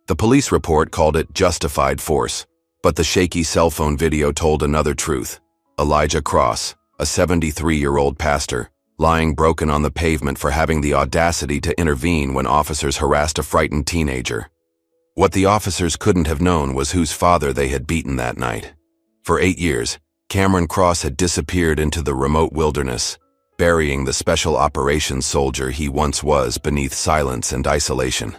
The police report called it justified force, but the shaky cell phone video told another truth. Elijah Cross, a 73-year-old pastor, lying broken on the pavement for having the audacity to intervene when officers harassed a frightened teenager. What the officers couldn't have known was whose father they had beaten that night. For 8 years, Cameron Cross had disappeared into the remote wilderness, burying the special operations soldier he once was beneath silence and isolation.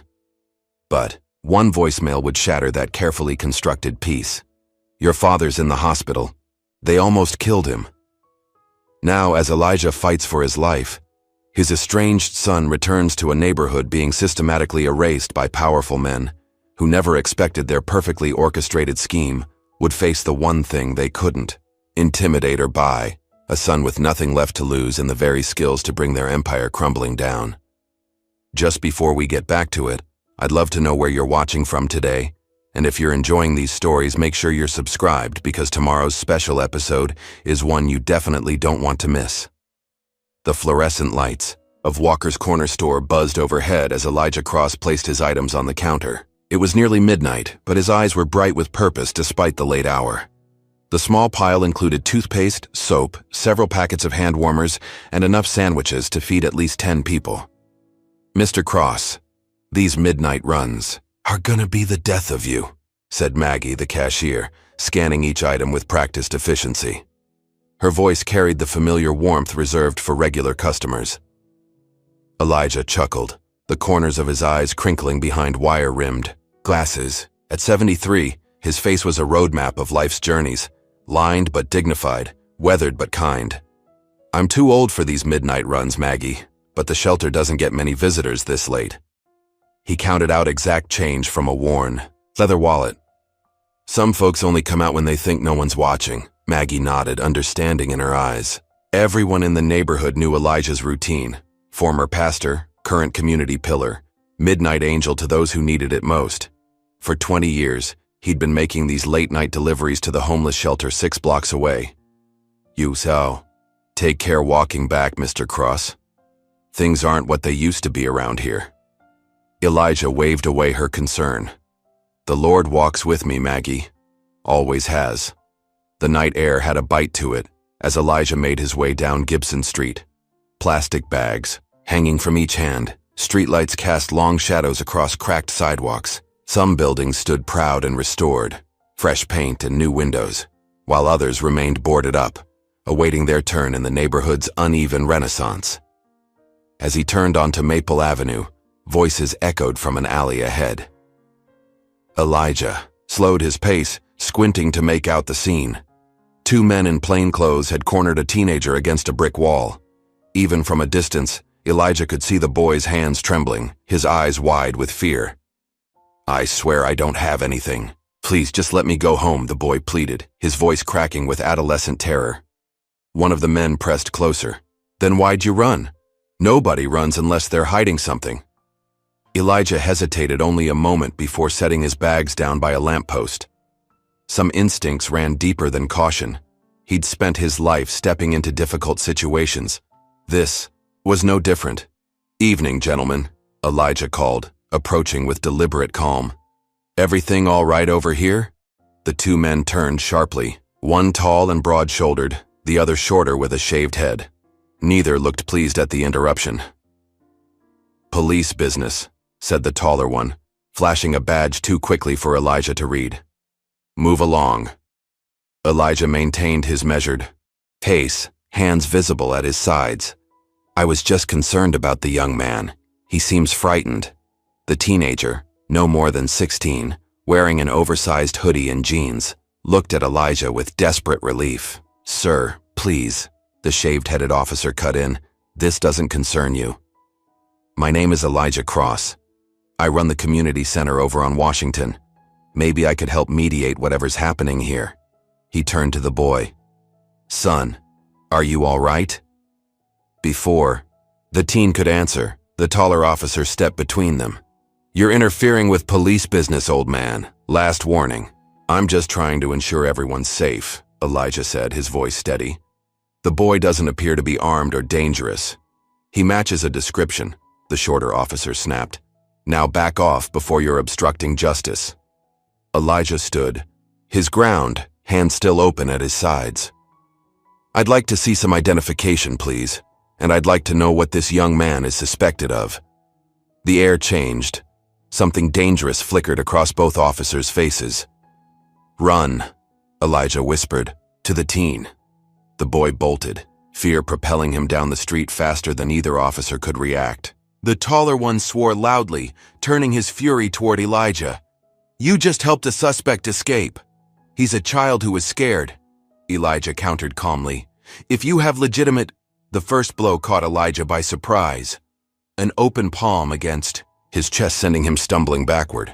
But one voicemail would shatter that carefully constructed peace. "Your father's in the hospital. They almost killed him." Now, as Elijah fights for his life, his estranged son returns to a neighborhood being systematically erased by powerful men who never expected their perfectly orchestrated scheme would face the one thing they couldn't: intimidate or buy, a son with nothing left to lose and the very skills to bring their empire crumbling down. Just before we get back to it, I'd love to know where you're watching from today, and if you're enjoying these stories, make sure you're subscribed because tomorrow's special episode is one you definitely don't want to miss. The fluorescent lights of Walker's Corner store buzzed overhead as Elijah Cross placed his items on the counter. It was nearly midnight, but his eyes were bright with purpose despite the late hour. The small pile included toothpaste, soap, several packets of hand warmers, and enough sandwiches to feed at least 10 people. "Mr. Cross, these midnight runs are gonna be the death of you," said Maggie, the cashier, scanning each item with practiced efficiency. Her voice carried the familiar warmth reserved for regular customers. Elijah chuckled, the corners of his eyes crinkling behind wire-rimmed glasses. At 73, his face was a roadmap of life's journeys, lined but dignified, weathered but kind. "I'm too old for these midnight runs, Maggie, but the shelter doesn't get many visitors this late." He counted out exact change from a worn leather wallet. "Some folks only come out when they think no one's watching," Maggie nodded, understanding in her eyes. Everyone in the neighborhood knew Elijah's routine: former pastor, current community pillar, midnight angel to those who needed it most. For 20 years, he'd been making these late-night deliveries to the homeless shelter 6 blocks away. "You so take care walking back, Mr. Cross. Things aren't what they used to be around here." Elijah waved away her concern. "The Lord walks with me, Maggie. Always has." The night air had a bite to it as Elijah made his way down Gibson Street. Plastic bags hanging from each hand, streetlights cast long shadows across cracked sidewalks. Some buildings stood proud and restored, fresh paint and new windows, while others remained boarded up, awaiting their turn in the neighborhood's uneven renaissance. As he turned onto Maple Avenue, voices echoed from an alley ahead. Elijah slowed his pace, squinting to make out the scene. 2 men in plain clothes had cornered a teenager against a brick wall. Even from a distance, Elijah could see the boy's hands trembling, his eyes wide with fear. "I swear I don't have anything. Please just let me go home," the boy pleaded, his voice cracking with adolescent terror. One of the men pressed closer. "Then why'd you run? Nobody runs unless they're hiding something." Elijah hesitated only a moment before setting his bags down by a lamppost. Some instincts ran deeper than caution. He'd spent his life stepping into difficult situations. This was no different. "Evening, gentlemen," Elijah called, approaching with deliberate calm. "Everything all right over here?" The 2 men turned sharply, one tall and broad-shouldered, the other shorter with a shaved head. Neither looked pleased at the interruption. "Police business," said the taller one, flashing a badge too quickly for Elijah to read. "Move along." Elijah maintained his measured pace, hands visible at his sides. "I was just concerned about the young man. He seems frightened." The teenager, no more than 16, wearing an oversized hoodie and jeans, looked at Elijah with desperate relief. "Sir, please," the shaved-headed officer cut in. "This doesn't concern you. My name is Elijah Cross. I run the community center over on Washington. Maybe I could help mediate whatever's happening here." He turned to the boy. "Son, are you all right?" Before the teen could answer, the taller officer stepped between them. "You're interfering with police business, old man. Last warning. I'm just trying to ensure everyone's safe," Elijah said, his voice steady. "The boy doesn't appear to be armed or dangerous." "He matches a description," the shorter officer snapped. Now back off before you're obstructing justice. Elijah stood, his ground, hand still open at his sides. I'd like to see some identification, please, and I'd like to know what this young man is suspected of. The air changed. Something dangerous flickered across both officers' faces. Run, Elijah whispered, to the teen. The boy bolted, fear propelling him down the street faster than either officer could react. The taller one swore loudly, turning his fury toward Elijah. You just helped a suspect escape. He's a child who is scared, Elijah countered calmly. If you have legitimate... The first blow caught Elijah by surprise. An open palm against his chest, sending him stumbling backward.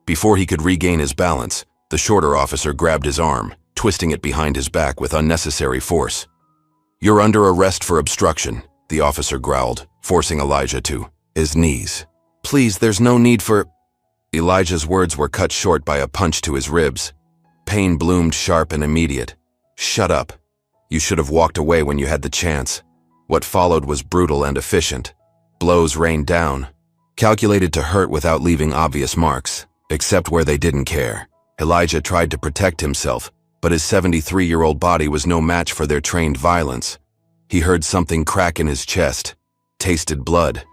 Before he could regain his balance, the shorter officer grabbed his arm, twisting it behind his back with unnecessary force. You're under arrest for obstruction, the officer growled, forcing Elijah to his knees. Please, there's no need for... Elijah's words were cut short by a punch to his ribs. Pain bloomed sharp and immediate. Shut up. You should have walked away when you had the chance. What followed was brutal and efficient. Blows rained down, calculated to hurt without leaving obvious marks, except where they didn't care. Elijah tried to protect himself, but his 73-year-old body was no match for their trained violence. He heard something crack in his chest, tasted blood.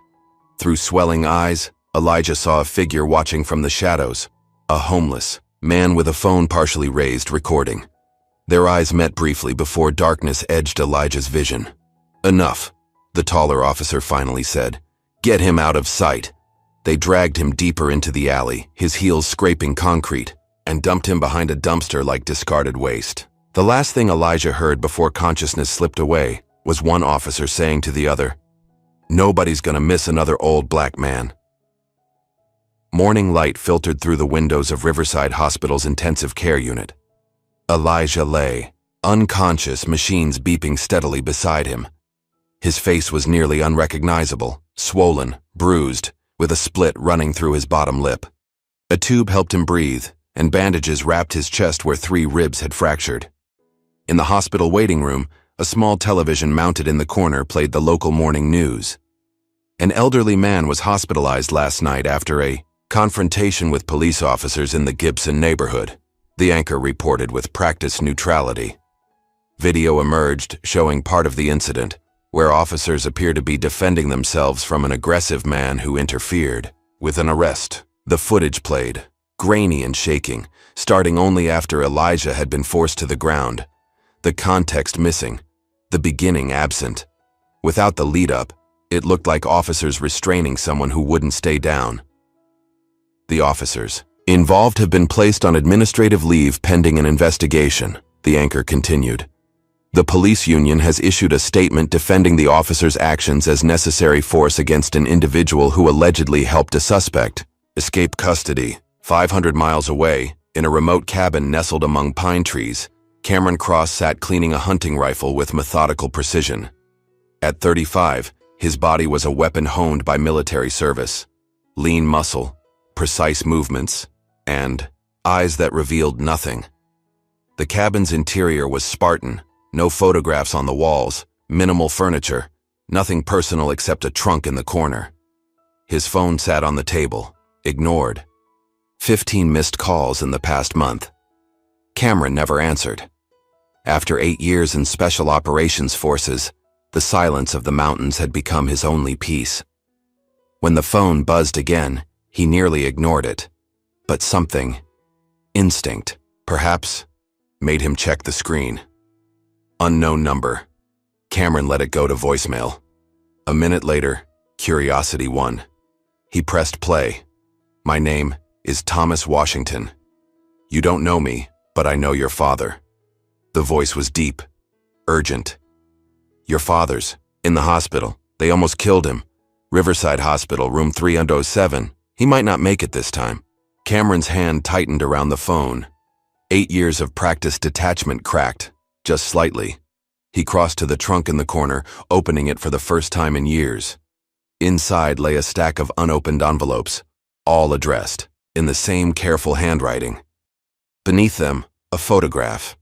Through swelling eyes, Elijah saw a figure watching from the shadows, a homeless man with a phone partially raised, recording. Their eyes met briefly before darkness edged Elijah's vision. Enough, the taller officer finally said. Get him out of sight. They dragged him deeper into the alley, his heels scraping concrete, and dumped him behind a dumpster like discarded waste. The last thing Elijah heard before consciousness slipped away was one officer saying to the other, "Nobody's gonna miss another old black man." Morning light filtered through the windows of Riverside Hospital's intensive care unit. Elijah lay, unconscious, machines beeping steadily beside him. His face was nearly unrecognizable, swollen, bruised, with a split running through his bottom lip. A tube helped him breathe, and bandages wrapped his chest where 3 ribs had fractured. In the hospital waiting room, a small television mounted in the corner played the local morning news. An elderly man was hospitalized last night after a confrontation with police officers in the Gibson neighborhood, the anchor reported with practiced neutrality. Video emerged showing part of the incident, where officers appear to be defending themselves from an aggressive man who interfered with an arrest. The footage played, grainy and shaking, starting only after Elijah had been forced to the ground, the context missing, the beginning absent. Without the lead-up, it looked like officers restraining someone who wouldn't stay down. The officers involved have been placed on administrative leave pending an investigation, the anchor continued. The police union has issued a statement defending the officers' actions as necessary force against an individual who allegedly helped a suspect escape custody. 500 miles away, in a remote cabin nestled among pine trees, Cameron Cross sat cleaning a hunting rifle with methodical precision. At 35, his body was a weapon honed by military service. Lean muscle, precise movements, and eyes that revealed nothing. The cabin's interior was Spartan, no photographs on the walls, minimal furniture, nothing personal except a trunk in the corner. His phone sat on the table, ignored. 15 missed calls in the past month. Cameron never answered. After 8 years in Special Operations Forces, the silence of the mountains had become his only peace. When the phone buzzed again, he nearly ignored it. But something, instinct, perhaps, made him check the screen. Unknown number. Cameron let it go to voicemail. A minute later, curiosity won. He pressed play. My name is Thomas Washington. You don't know me, but I know your father. The voice was deep, urgent. Your father's in the hospital. They almost killed him. Riverside Hospital, room 307. He might not make it this time. Cameron's hand tightened around the phone. 8 years of practice detachment cracked, just slightly. He crossed to the trunk in the corner, opening it for the first time in years. Inside lay a stack of unopened envelopes, all addressed, in the same careful handwriting. Beneath them, a photograph.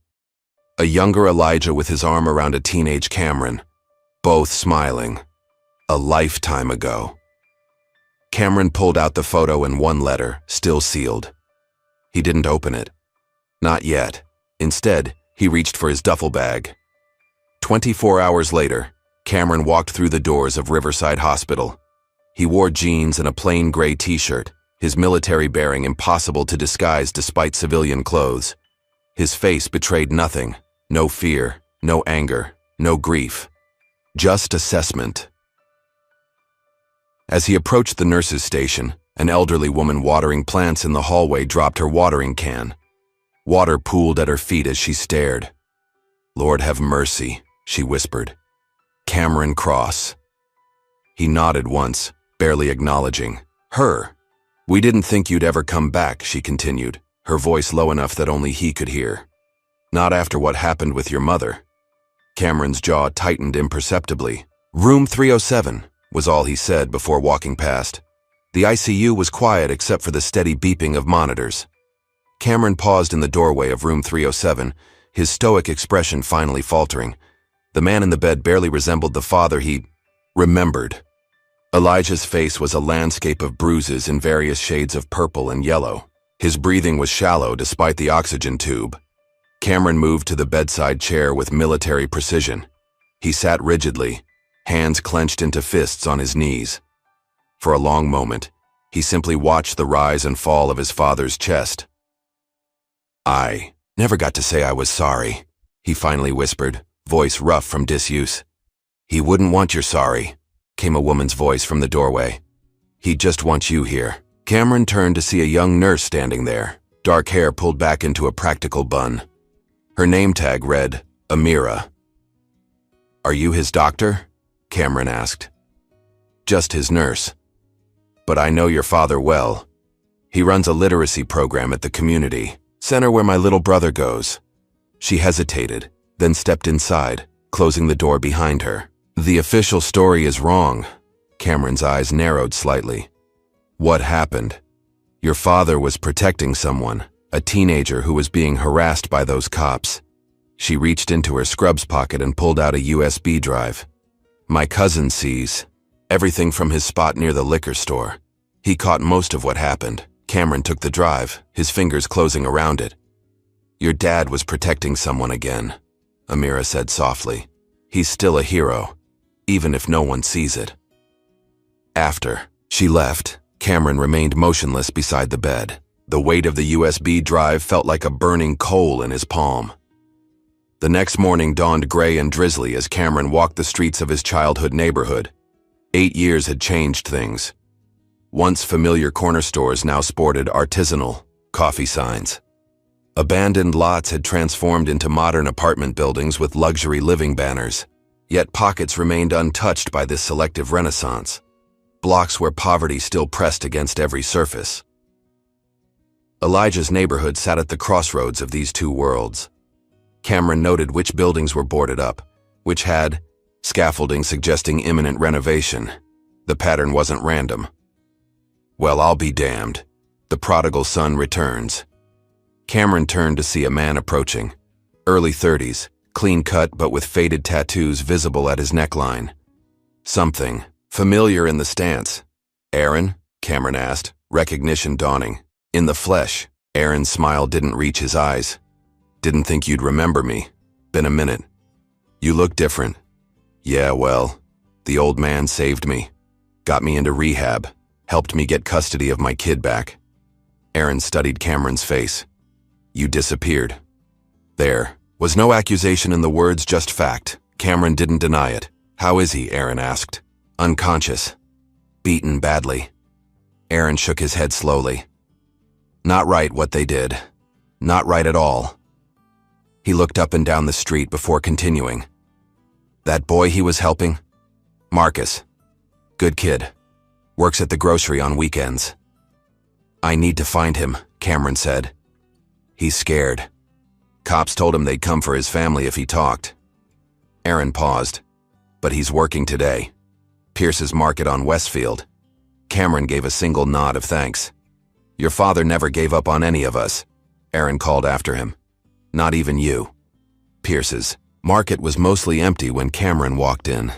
A younger Elijah with his arm around a teenage Cameron, both smiling. A lifetime ago. Cameron pulled out the photo and one letter, still sealed. He didn't open it. Not yet. Instead, he reached for his duffel bag. 24 hours later, Cameron walked through the doors of Riverside Hospital. He wore jeans and a plain gray t-shirt, his military bearing impossible to disguise despite civilian clothes. His face betrayed nothing, no fear, no anger, no grief. Just assessment. As he approached the nurse's station, an elderly woman watering plants in the hallway dropped her watering can. Water pooled at her feet as she stared. "Lord have mercy," she whispered. "Cameron Cross." He nodded once, barely acknowledging her. "We didn't think you'd ever come back," she continued, her voice low enough that only he could hear. "Not after what happened with your mother." Cameron's jaw tightened imperceptibly. "Room 307, was all he said before walking past. The ICU was quiet except for the steady beeping of monitors. Cameron paused in the doorway of room 307, his stoic expression finally faltering. The man in the bed barely resembled the father he remembered. Elijah's face was a landscape of bruises in various shades of purple and yellow. His breathing was shallow despite the oxygen tube. Cameron moved to the bedside chair with military precision. He sat rigidly, hands clenched into fists on his knees. For a long moment, he simply watched the rise and fall of his father's chest. "I never got to say I was sorry," he finally whispered, voice rough from disuse. "He wouldn't want your sorry," came a woman's voice from the doorway. "He'd just want you here." Cameron turned to see a young nurse standing there, dark hair pulled back into a practical bun. Her name tag read, Amira. "Are you his doctor?" Cameron asked. "Just his nurse. But I know your father well. He runs a literacy program at the community center where my little brother goes." She hesitated, then stepped inside, closing the door behind her. "The official story is wrong." Cameron's eyes narrowed slightly. "What happened? Your father was protecting someone, a teenager who was being harassed by those cops." She reached into her scrubs pocket and pulled out a USB drive. "My cousin sees everything from his spot near the liquor store. He caught most of what happened." Cameron took the drive, his fingers closing around it. "Your dad was protecting someone again," Amira said softly. "He's still a hero, even if no one sees it." After she left, Cameron remained motionless beside the bed. The weight of the USB drive felt like a burning coal in his palm. The next morning dawned gray and drizzly as Cameron walked the streets of his childhood neighborhood. 8 years had changed things. Once familiar corner stores now sported artisanal coffee signs. Abandoned lots had transformed into modern apartment buildings with luxury living banners. Yet pockets remained untouched by this selective renaissance. Blocks where poverty still pressed against every surface. Elijah's neighborhood sat at the crossroads of these two worlds. Cameron noted which buildings were boarded up, which had scaffolding suggesting imminent renovation. The pattern wasn't random. "Well, I'll be damned. The prodigal son returns." Cameron turned to see a man approaching. Early 30s, clean-cut but with faded tattoos visible at his neckline. Something familiar in the stance. "Aaron?" Cameron asked, recognition dawning. In the flesh, Aaron's smile didn't reach his eyes. "Didn't think you'd remember me. Been a minute. You look different." "Yeah, well, the old man saved me. Got me into rehab. Helped me get custody of my kid back." Aaron studied Cameron's face. "You disappeared." There was no accusation in the words, just fact. Cameron didn't deny it. "How is he?" Aaron asked. "Unconscious. Beaten badly." Aaron shook his head slowly. "Not right what they did. Not right at all." He looked up and down the street before continuing. "That boy he was helping? Marcus. Good kid. Works at the grocery on weekends." "I need to find him," Cameron said. "He's scared. Cops told him they'd come for his family if he talked." Aaron paused. "But he's working today. Pierce's Market on Westfield." Cameron gave a single nod of thanks. "Your father never gave up on any of us," Aaron called after him. "Not even you." Pierce's Market was mostly empty when Cameron walked in.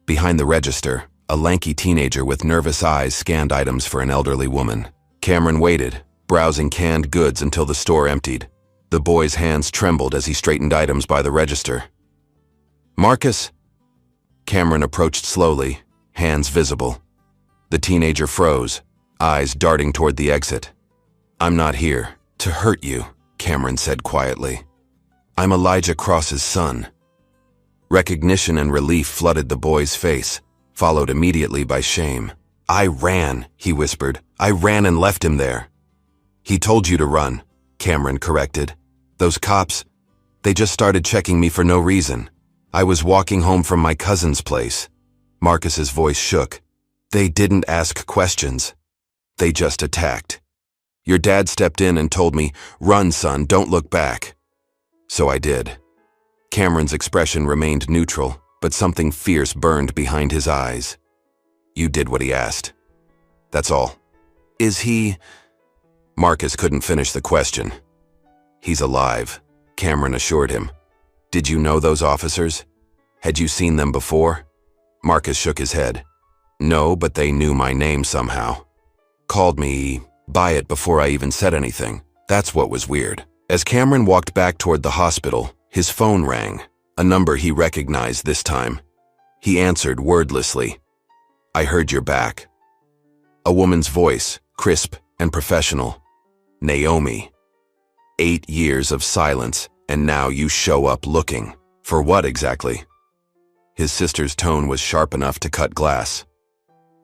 Behind the register, A lanky teenager with nervous eyes scanned items for an elderly woman. Cameron waited, browsing canned goods until the store emptied. The boy's hands trembled as he straightened items by the register. "Marcus?" Cameron approached slowly, hands visible. The teenager froze, eyes darting toward the exit. "I'm not here to hurt you," Cameron said quietly. "I'm Elijah Cross's son." Recognition and relief flooded the boy's face, followed immediately by shame. "I ran," he whispered. "I ran and left him there." "He told you to run," Cameron corrected. "Those cops, they just started checking me for no reason. I was walking home from my cousin's place." Marcus's voice shook. "They didn't ask questions. They just attacked. Your dad stepped in and told me, 'Run, son, don't look back.' So I did." Cameron's expression remained neutral, but something fierce burned behind his eyes. "You did what he asked. That's all." "Is he—" Marcus couldn't finish the question. "He's alive," Cameron assured him. "Did you know those officers? Had you seen them before?" Marcus shook his head. "No, but they knew my name somehow. Called me by it before I even said anything. That's what was weird." As Cameron walked back toward the hospital, his phone rang, a number he recognized this time. He answered wordlessly. "I heard you're back." A woman's voice, crisp and professional. "Naomi. 8 years of silence, and now you show up looking. For what exactly?" His sister's tone was sharp enough to cut glass.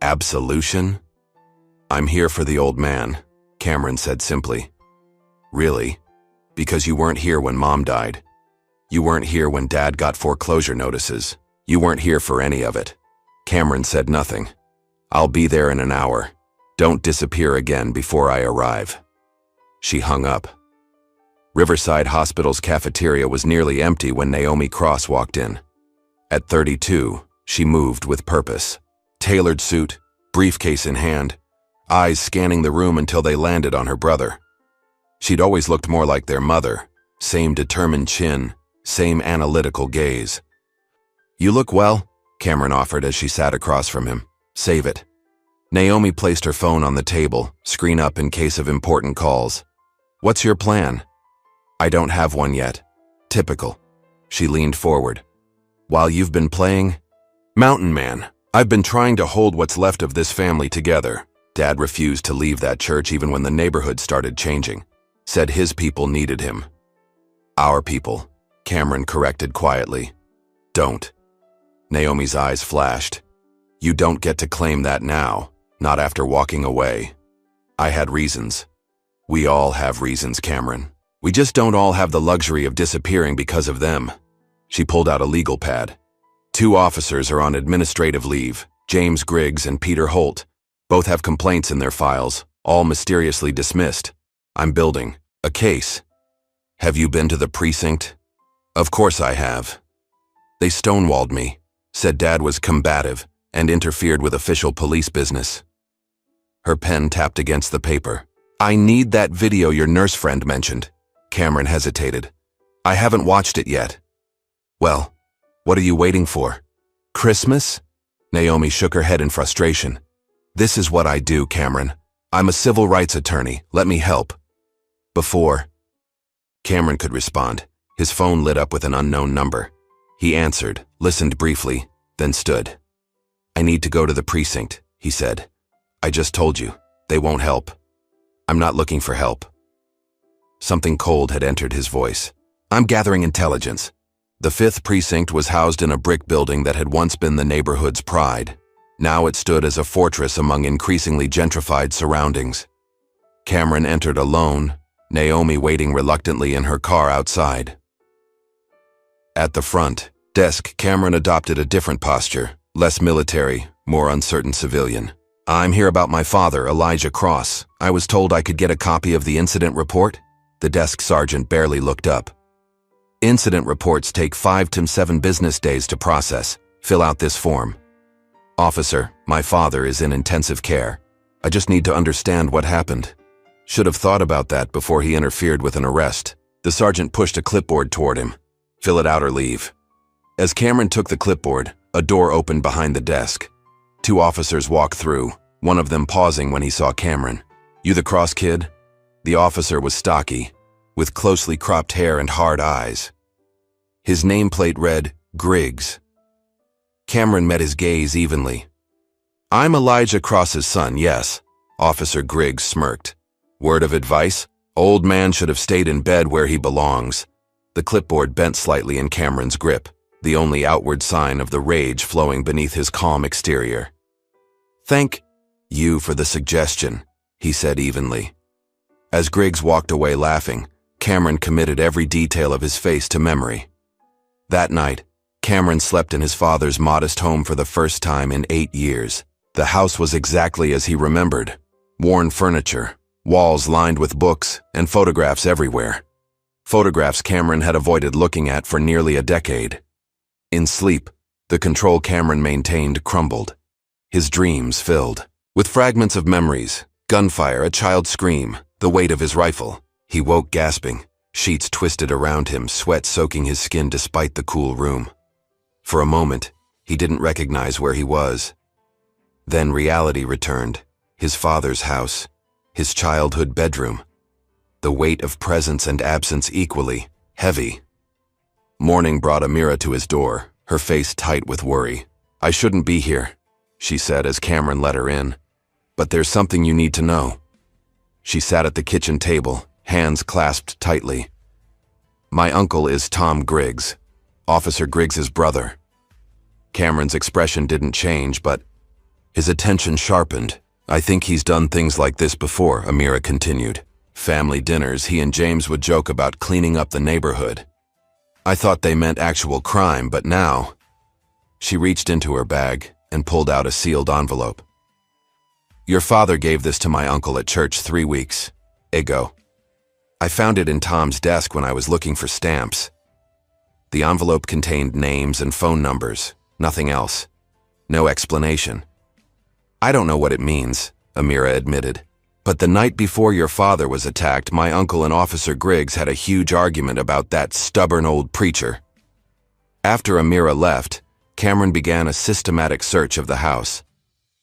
"Absolution?" "I'm here for the old man," Cameron said simply. "Really? Because you weren't here when Mom died. You weren't here when Dad got foreclosure notices. You weren't here for any of it." Cameron said nothing. "I'll be there in an hour. Don't disappear again before I arrive." She hung up. Riverside Hospital's cafeteria was nearly empty when Naomi Cross walked in. At 32, she moved with purpose. Tailored suit, briefcase in hand, eyes scanning the room until they landed on her brother. She'd always looked more like their mother, same determined chin, same analytical gaze. "You look well," Cameron offered as she sat across from him. "Save it." Naomi placed her phone on the table, screen up in case of important calls. "What's your plan?" "I don't have one yet." "Typical." She leaned forward. "While you've been playing Mountain Man, I've been trying to hold what's left of this family together." Dad refused to leave that church even when the neighborhood started changing. Said his people needed him. "Our people," Cameron corrected quietly. "Don't." Naomi's eyes flashed. "You don't get to claim that now, not after walking away." "I had reasons." "We all have reasons, Cameron. We just don't all have the luxury of disappearing because of them." She pulled out a legal pad. 2 officers are on administrative leave, James Griggs and Peter Holt. Both have complaints in their files, all mysteriously dismissed. I'm building a case. "Have you been to the precinct?" "Of course I have." "They stonewalled me," said Dad was combative and interfered with official police business. Her pen tapped against the paper. "I need that video your nurse friend mentioned." Cameron hesitated. "I haven't watched it yet." "Well, what are you waiting for? Christmas?" Naomi shook her head in frustration. "This is what I do, Cameron. I'm a civil rights attorney. Let me help." "Before." Cameron could respond. His phone lit up with an unknown number. He answered, listened briefly, then stood. "I need to go to the precinct," he said. "I just told you. They won't help. I'm not looking for help." Something cold had entered his voice. "I'm gathering intelligence." The 5th precinct was housed in a brick building that had once been the neighborhood's pride. Now it stood as a fortress among increasingly gentrified surroundings. Cameron entered alone, Naomi waiting reluctantly in her car outside. At the front desk, Cameron adopted a different posture, less military, more uncertain civilian. "I'm here about my father, Elijah Cross. I was told I could get a copy of the incident report." The desk sergeant barely looked up. "Incident reports take 5 to 7 business days to process. Fill out this form." "Officer, my father is in intensive care. I just need to understand what happened." Should have thought about that before he interfered with an arrest. The sergeant pushed a clipboard toward him. "Fill it out or leave." As Cameron took the clipboard, a door opened behind the desk. Two officers walked through, one of them pausing when he saw Cameron. "You the cross kid?" The officer was stocky, with closely cropped hair and hard eyes. His nameplate read, Griggs. Cameron met his gaze evenly. "I'm Elijah Cross's son, yes," Officer Griggs smirked. "Word of advice? Old man should have stayed in bed where he belongs." The clipboard bent slightly in Cameron's grip, the only outward sign of the rage flowing beneath his calm exterior. "Thank you for the suggestion," he said evenly. As Griggs walked away laughing, Cameron committed every detail of his face to memory. That night, Cameron slept in his father's modest home for the first time in 8 years. The house was exactly as he remembered. Worn furniture, walls lined with books, and photographs everywhere. Photographs Cameron had avoided looking at for nearly a decade. In sleep, the control Cameron maintained crumbled. His dreams filled with fragments of memories, gunfire, a child's scream, the weight of his rifle. He woke gasping, sheets twisted around him, sweat soaking his skin despite the cool room. For a moment, he didn't recognize where he was. Then reality returned, his father's house, his childhood bedroom. The weight of presence and absence equally heavy. Morning brought Amira to his door, her face tight with worry. "I shouldn't be here," she said as Cameron let her in. "But there's something you need to know." She sat at the kitchen table, hands clasped tightly. "My uncle is Tom Griggs, Officer Griggs's brother." Cameron's expression didn't change, but his attention sharpened. "I think he's done things like this before," Amira continued. "Family dinners, he and James would joke about cleaning up the neighborhood. I thought they meant actual crime, but now..." She reached into her bag and pulled out a sealed envelope. "Your father gave this to my uncle at church 3 weeks ago. I found it in Tom's desk when I was looking for stamps." The envelope contained names and phone numbers, nothing else. No explanation. "I don't know what it means," Amira admitted. "But the night before your father was attacked, my uncle and Officer Griggs had a huge argument about that stubborn old preacher." After Amira left, Cameron began a systematic search of the house.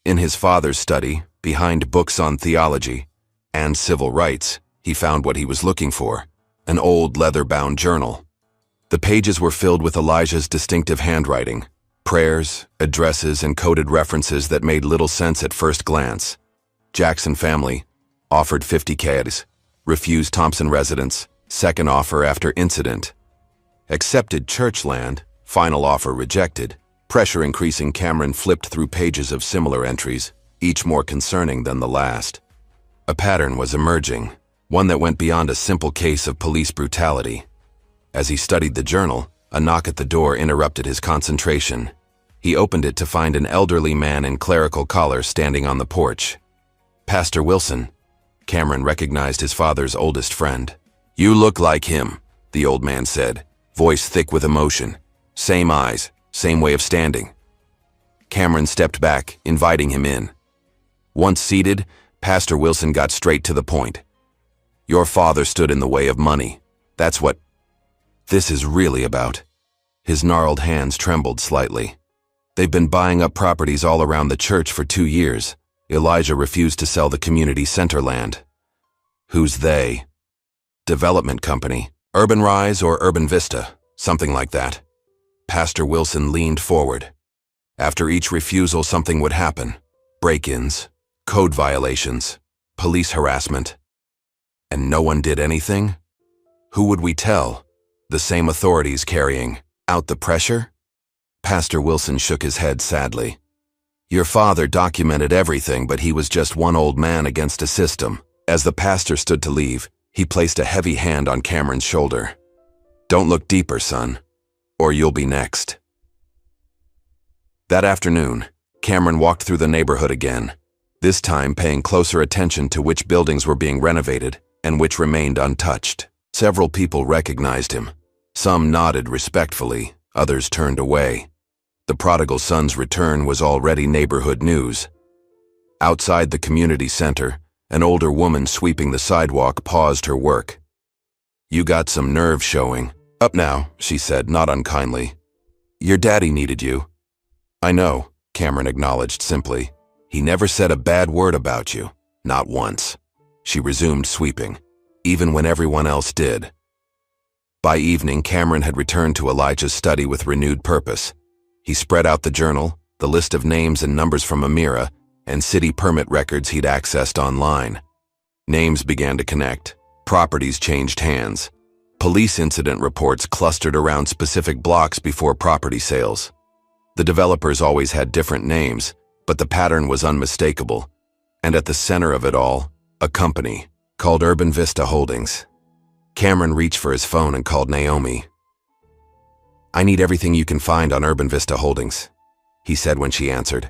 In his father's study, behind books on theology and civil rights, he found what he was looking for, an old leather-bound journal. The pages were filled with Elijah's distinctive handwriting, prayers, addresses, and coded references that made little sense at first glance. Jackson family, offered 50Ks, refused Thompson residence, second offer after incident. Accepted church land, final offer rejected. Pressure increasing, Cameron flipped through pages of similar entries, each more concerning than the last. A pattern was emerging, one that went beyond a simple case of police brutality. As he studied the journal, a knock at the door interrupted his concentration. He opened it to find an elderly man in clerical collar standing on the porch. "Pastor Wilson." Cameron recognized his father's oldest friend. "You look like him," the old man said, voice thick with emotion. "Same eyes, same way of standing." Cameron stepped back, inviting him in. Once seated, Pastor Wilson got straight to the point. "Your father stood in the way of money. That's what this is really about." His gnarled hands trembled slightly. "They've been buying up properties all around the church for 2 years. Elijah refused to sell the community center land." "Who's they?" "Development company. Urban Rise or Urban Vista, something like that." Pastor Wilson leaned forward. After each refusal, something would happen. Break-ins, code violations, police harassment. And no one did anything? Who would we tell? The same authorities carrying out the pressure? Pastor Wilson shook his head sadly. "Your father documented everything, but he was just one old man against a system." As the pastor stood to leave, he placed a heavy hand on Cameron's shoulder. "Don't look deeper, son, or you'll be next." That afternoon, Cameron walked through the neighborhood again, this time paying closer attention to which buildings were being renovated and which remained untouched. Several people recognized him. Some nodded respectfully, others turned away. The prodigal son's return was already neighborhood news. Outside the community center, an older woman sweeping the sidewalk paused her work. "You got some nerve showing." "Up now," she said, not unkindly. "Your daddy needed you." "I know," Cameron acknowledged simply. He never said a bad word about you. Not once. She resumed sweeping, even when everyone else did. By evening, Cameron had returned to Elijah's study with renewed purpose. He spread out the journal, the list of names and numbers from Amira, and city permit records he'd accessed online. Names began to connect. Properties changed hands. Police incident reports clustered around specific blocks before property sales. The developers always had different names, but the pattern was unmistakable. And at the center of it all, a company called Urban Vista Holdings. Cameron reached for his phone and called Naomi. "I need everything you can find on Urban Vista Holdings," he said when she answered.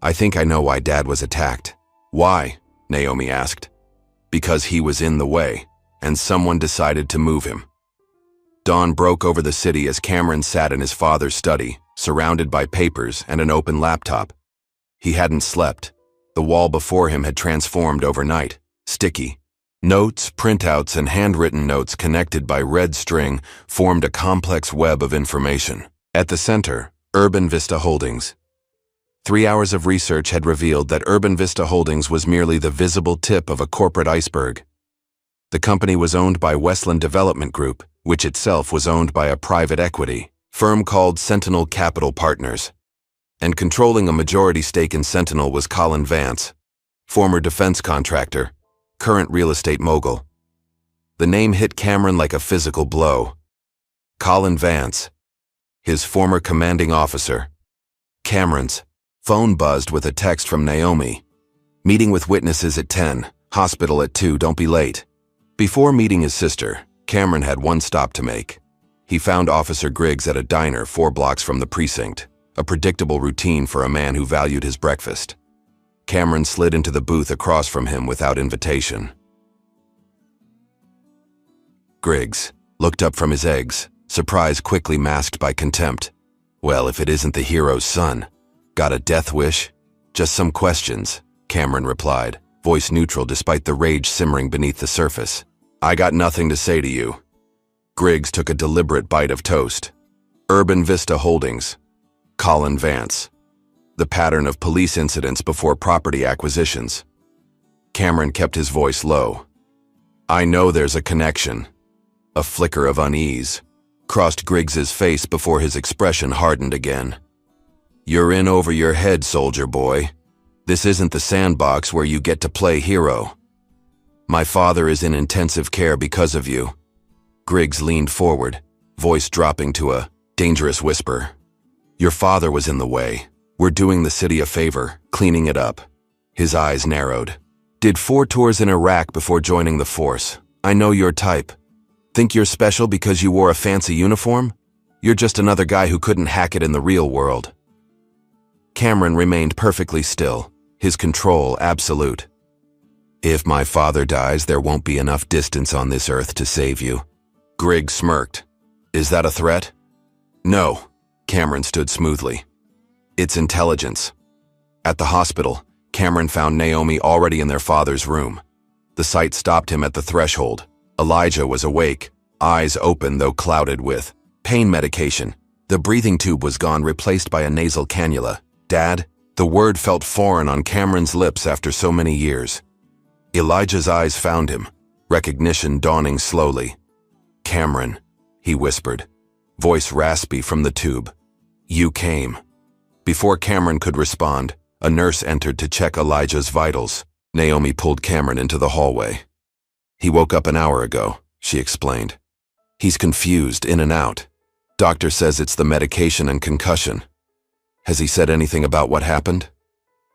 "I think I know why Dad was attacked." "Why?" Naomi asked. "Because he was in the way, and someone decided to move him." Dawn broke over the city as Cameron sat in his father's study, surrounded by papers and an open laptop. He hadn't slept. The wall before him had transformed overnight, sticky. Notes, printouts, and handwritten notes connected by red string formed a complex web of information. At the center, Urban Vista Holdings. 3 hours of research had revealed that Urban Vista Holdings was merely the visible tip of a corporate iceberg. The company was owned by Westland Development Group, which itself was owned by a private equity firm called Sentinel Capital Partners. And controlling a majority stake in Sentinel was Colin Vance, former defense contractor, current real estate mogul. The name hit Cameron like a physical blow. Colin Vance, his former commanding officer. Cameron's phone buzzed with a text from Naomi. "Meeting with witnesses at 10, hospital at 2, don't be late." Before meeting his sister, Cameron had one stop to make. He found Officer Griggs at a diner 4 blocks from the precinct, a predictable routine for a man who valued his breakfast. Cameron slid into the booth across from him without invitation. Griggs looked up from his eggs, surprise quickly masked by contempt. "Well, if it isn't the hero's son. Got a death wish?" "Just some questions," Cameron replied, voice neutral despite the rage simmering beneath the surface. "I got nothing to say to you." Griggs took a deliberate bite of toast. Urban Vista Holdings. Colin Vance. The pattern of police incidents before property acquisitions. Cameron kept his voice low. "I know there's a connection." A flicker of unease crossed Griggs's face before his expression hardened again. "You're in over your head, soldier boy. This isn't the sandbox where you get to play hero. My father is in intensive care because of you." Griggs leaned forward, voice dropping to a dangerous whisper. "Your father was in the way. We're doing the city a favor, cleaning it up." His eyes narrowed. "Did 4 tours in Iraq before joining the force. I know your type. Think you're special because you wore a fancy uniform? You're just another guy who couldn't hack it in the real world." Cameron remained perfectly still, his control absolute. "If my father dies, there won't be enough distance on this earth to save you." Griggs smirked. "Is that a threat?" "No." Cameron stood smoothly. "It's intelligence." At the hospital, Cameron found Naomi already in their father's room. The sight stopped him at the threshold. Elijah was awake, eyes open though clouded with pain medication. The breathing tube was gone, replaced by a nasal cannula. "Dad?" The word felt foreign on Cameron's lips after so many years. Elijah's eyes found him, recognition dawning slowly. "Cameron," he whispered, voice raspy from the tube. "You came." Before Cameron could respond, a nurse entered to check Elijah's vitals. Naomi pulled Cameron into the hallway. "He woke up an hour ago," she explained. "He's confused, in and out. Doctor says it's the medication and concussion." "Has he said anything about what happened?"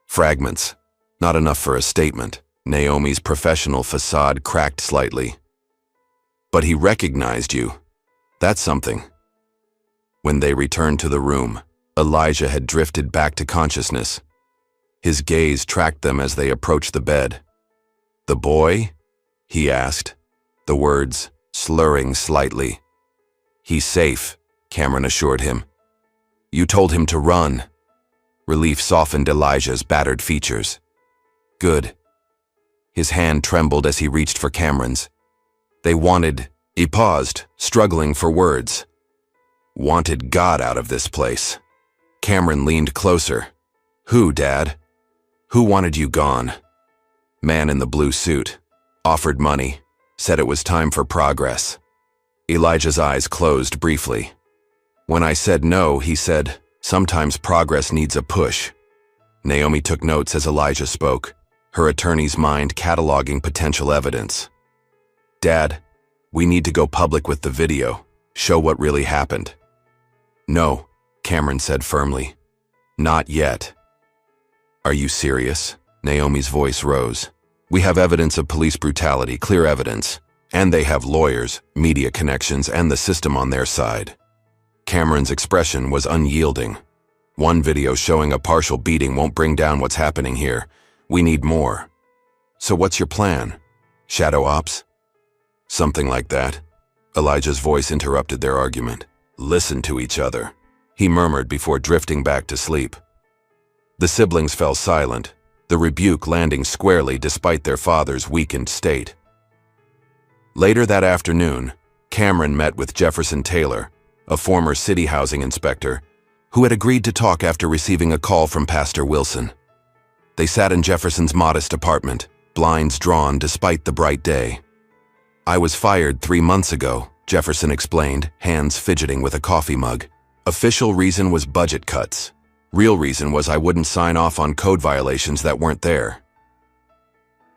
"Fragments. Not enough for a statement." Naomi's professional facade cracked slightly. "But he recognized you. That's something." When they returned to the room, Elijah had drifted back to consciousness. His gaze tracked them as they approached the bed. "The boy?" he asked, the words slurring slightly. "He's safe," Cameron assured him. "You told him to run." Relief softened Elijah's battered features. "Good." His hand trembled as he reached for Cameron's. "They wanted..." He paused, struggling for words. "Wanted God out of this place." Cameron leaned closer. Who, Dad? Who wanted you gone? Man in the blue suit. Offered money. Said it was time for progress. Elijah's eyes closed briefly. When I said no, he said, sometimes progress needs a push. Naomi took notes as Elijah spoke, her attorney's mind cataloging potential evidence. Dad, we need to go public with the video, show what really happened. No, Cameron said firmly. Not yet. Are you serious? Naomi's voice rose. We have evidence of police brutality, clear evidence. And they have lawyers, media connections, and the system on their side. Cameron's expression was unyielding. One video showing a partial beating won't bring down what's happening here. We need more. So what's your plan? Shadow ops? Something like that. Elijah's voice interrupted their argument. Listen to each other, he murmured before drifting back to sleep. The siblings fell silent, the rebuke landing squarely despite their father's weakened state. Later that afternoon, Cameron met with Jefferson Taylor, a former city housing inspector, who had agreed to talk after receiving a call from Pastor Wilson. They sat in Jefferson's modest apartment, blinds drawn despite the bright day. I was fired 3 months ago, Jefferson explained, hands fidgeting with a coffee mug. Official reason was budget cuts. Real reason was I wouldn't sign off on code violations that weren't there.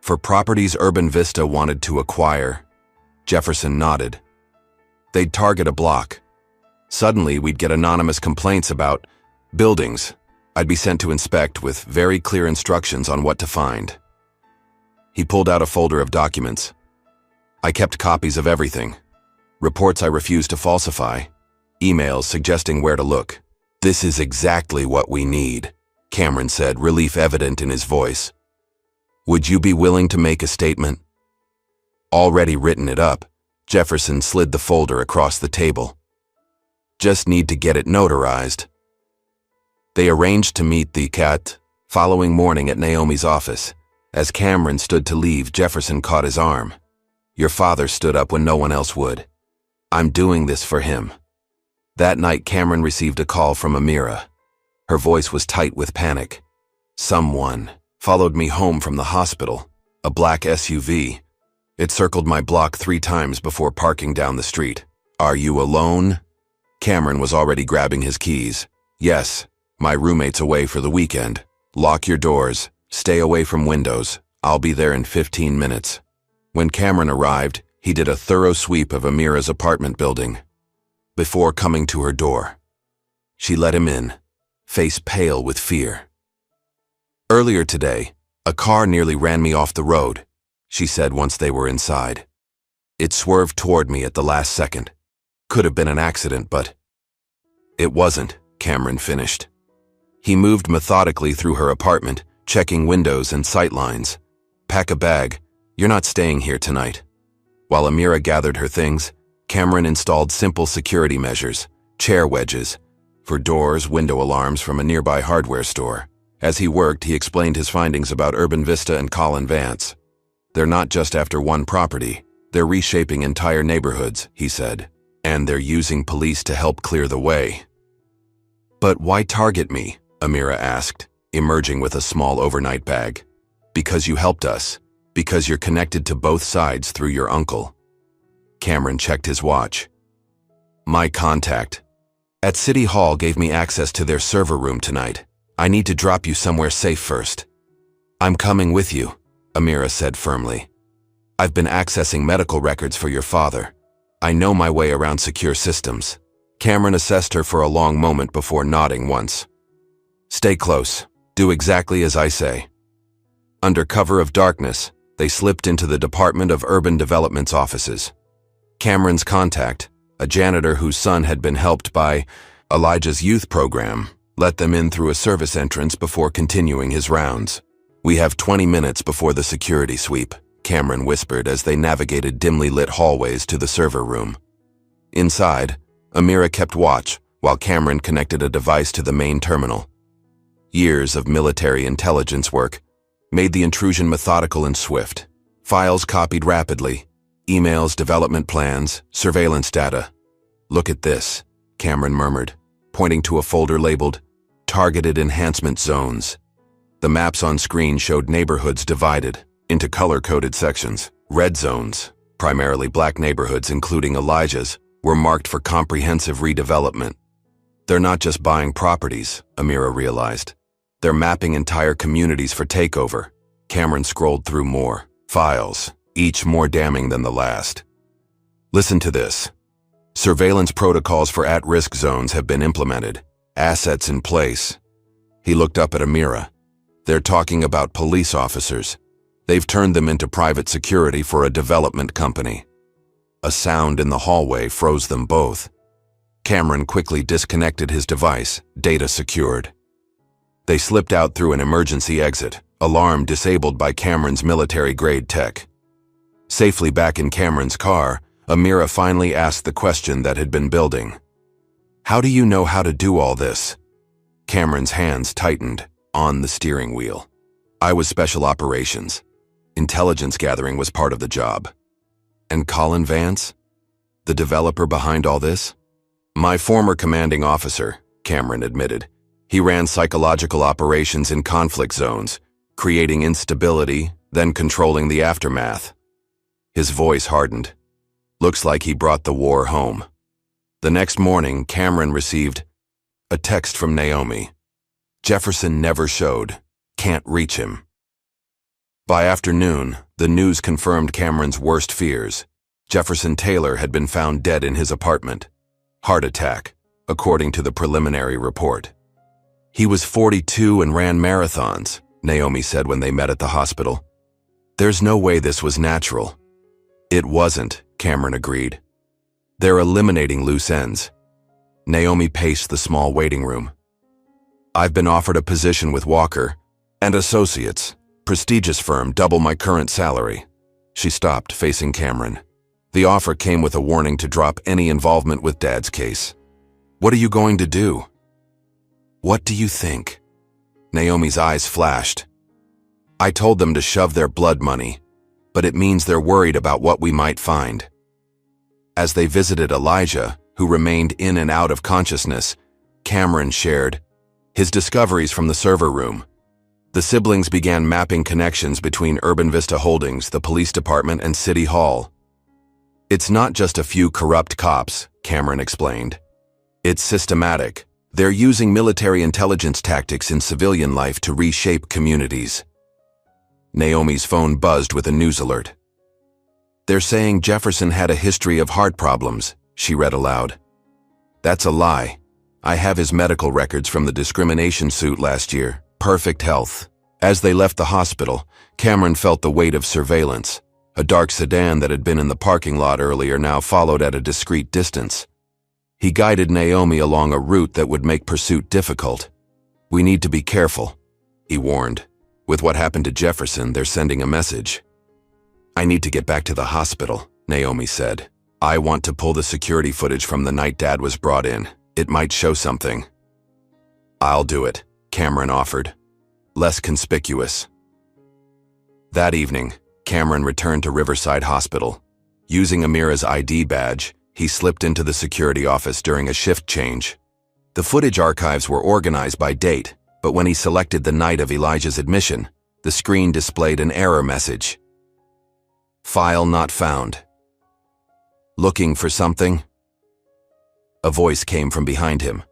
For properties Urban Vista wanted to acquire, Jefferson nodded. They'd target a block. Suddenly, we'd get anonymous complaints about buildings. I'd be sent to inspect with very clear instructions on what to find. He pulled out a folder of documents. I kept copies of everything. Reports I refused to falsify. Emails suggesting where to look. This is exactly what we need, Cameron said, relief evident in his voice. Would you be willing to make a statement? Already written it up, Jefferson slid the folder across the table. Just need to get it notarized. They arranged to meet the following morning at Naomi's office. As Cameron stood to leave, Jefferson caught his arm. Your father stood up when no one else would. I'm doing this for him. That night, Cameron received a call from Amira. Her voice was tight with panic. Someone followed me home from the hospital, a black SUV. It circled my block 3 times before parking down the street. Are you alone? Cameron was already grabbing his keys. Yes, my roommate's away for the weekend. Lock your doors. Stay away from windows. I'll be there in 15 minutes. When Cameron arrived, he did a thorough sweep of Amira's apartment building before coming to her door. She let him in, face pale with fear. Earlier today, a car nearly ran me off the road, she said once they were inside. It swerved toward me at the last second. Could have been an accident, but it wasn't, Cameron finished. He moved methodically through her apartment, checking windows and sightlines. Pack a bag. You're not staying here tonight. While Amira gathered her things, Cameron installed simple security measures, chair wedges, for doors, window alarms from a nearby hardware store. As he worked, he explained his findings about Urban Vista and Colin Vance. They're not just after one property. They're reshaping entire neighborhoods, he said. And they're using police to help clear the way. But why target me? Amira asked, emerging with a small overnight bag. Because you helped us. Because you're connected to both sides through your uncle. Cameron checked his watch. My contact at City Hall gave me access to their server room tonight. I need to drop you somewhere safe first. I'm coming with you, Amira said firmly. I've been accessing medical records for your father. I know my way around secure systems. Cameron assessed her for a long moment before nodding once. Stay close. Do exactly as I say. Under cover of darkness, they slipped into the Department of Urban Development's offices. Cameron's contact, a janitor whose son had been helped by Elijah's youth program, let them in through a service entrance before continuing his rounds. We have 20 minutes before the security sweep, Cameron whispered as they navigated dimly lit hallways to the server room. Inside, Amira kept watch while Cameron connected a device to the main terminal. Years of military intelligence work made the intrusion methodical and swift. Files copied rapidly. Emails, development plans, surveillance data. Look at this, Cameron murmured, pointing to a folder labeled targeted enhancement zones. The maps on screen showed neighborhoods divided into color-coded sections. Red zones, primarily black neighborhoods including Elijah's, were marked for comprehensive redevelopment. They're not just buying properties, Amira realized. They're mapping entire communities for takeover. Cameron scrolled through more files, each more damning than the last. Listen to this. Surveillance protocols for at-risk zones have been implemented. Assets in place. He looked up at Amira. They're talking about police officers. They've turned them into private security for a development company. A sound in the hallway froze them both. Cameron quickly disconnected his device, data secured. They slipped out through an emergency exit, alarm disabled by Cameron's military-grade tech. Safely back in Cameron's car, Amira finally asked the question that had been building. How do you know how to do all this? Cameron's hands tightened on the steering wheel. I was special operations. Intelligence gathering was part of the job. And Colin Vance? The developer behind all this? My former commanding officer, Cameron admitted. He ran psychological operations in conflict zones, creating instability, then controlling the aftermath. His voice hardened. Looks like he brought the war home. The next morning, Cameron received a text from Naomi. Jefferson never showed. Can't reach him. By afternoon, the news confirmed Cameron's worst fears. Jefferson Taylor had been found dead in his apartment. Heart attack, according to the preliminary report. He was 42 and ran marathons, Naomi said when they met at the hospital. There's no way this was natural. It wasn't, Cameron agreed. They're eliminating loose ends. Naomi paced the small waiting room. I've been offered a position with Walker and Associates, prestigious firm, double my current salary. She stopped, facing Cameron. The offer came with a warning to drop any involvement with Dad's case. What are you going to do? What do you think? Naomi's eyes flashed. I told them to shove their blood money, but it means they're worried about what we might find. As they visited Elijah, who remained in and out of consciousness, Cameron shared his discoveries from the server room. The siblings began mapping connections between Urban Vista Holdings, the police department, and City Hall. It's not just a few corrupt cops, Cameron explained. It's systematic. They're using military intelligence tactics in civilian life to reshape communities. Naomi's phone buzzed with a news alert. They're saying Jefferson had a history of heart problems, she read aloud. That's a lie. I have his medical records from the discrimination suit last year. Perfect health. As they left the hospital, Cameron felt the weight of surveillance. A dark sedan that had been in the parking lot earlier now followed at a discreet distance. He guided Naomi along a route that would make pursuit difficult. We need to be careful, he warned. With what happened to Jefferson, they're sending a message. I need to get back to the hospital, Naomi said. I want to pull the security footage from the night Dad was brought in. It might show something. I'll do it, Cameron offered. Less conspicuous. That evening, Cameron returned to Riverside Hospital. Using Amira's ID badge, he slipped into the security office during a shift change. The footage archives were organized by date, but when he selected the night of Elijah's admission, the screen displayed an error message. File not found. Looking for something? A voice came from behind him.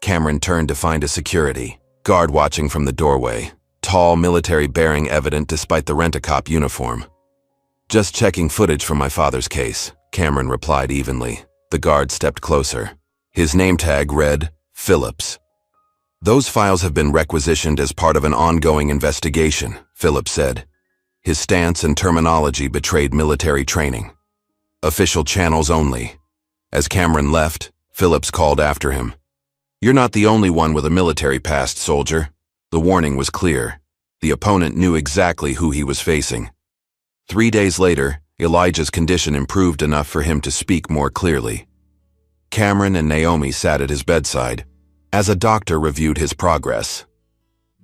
Cameron turned to find a security guard watching from the doorway, tall, military-bearing, evident despite the rent-a-cop uniform. Just checking footage from my father's case, Cameron replied evenly. The guard stepped closer. His name tag read, Phillips. Those files have been requisitioned as part of an ongoing investigation, Phillips said. His stance and terminology betrayed military training. Official channels only. As Cameron left, Phillips called after him. You're not the only one with a military past, soldier. The warning was clear. The opponent knew exactly who he was facing. 3 days later, Elijah's condition improved enough for him to speak more clearly. Cameron and Naomi sat at his bedside, as a doctor reviewed his progress.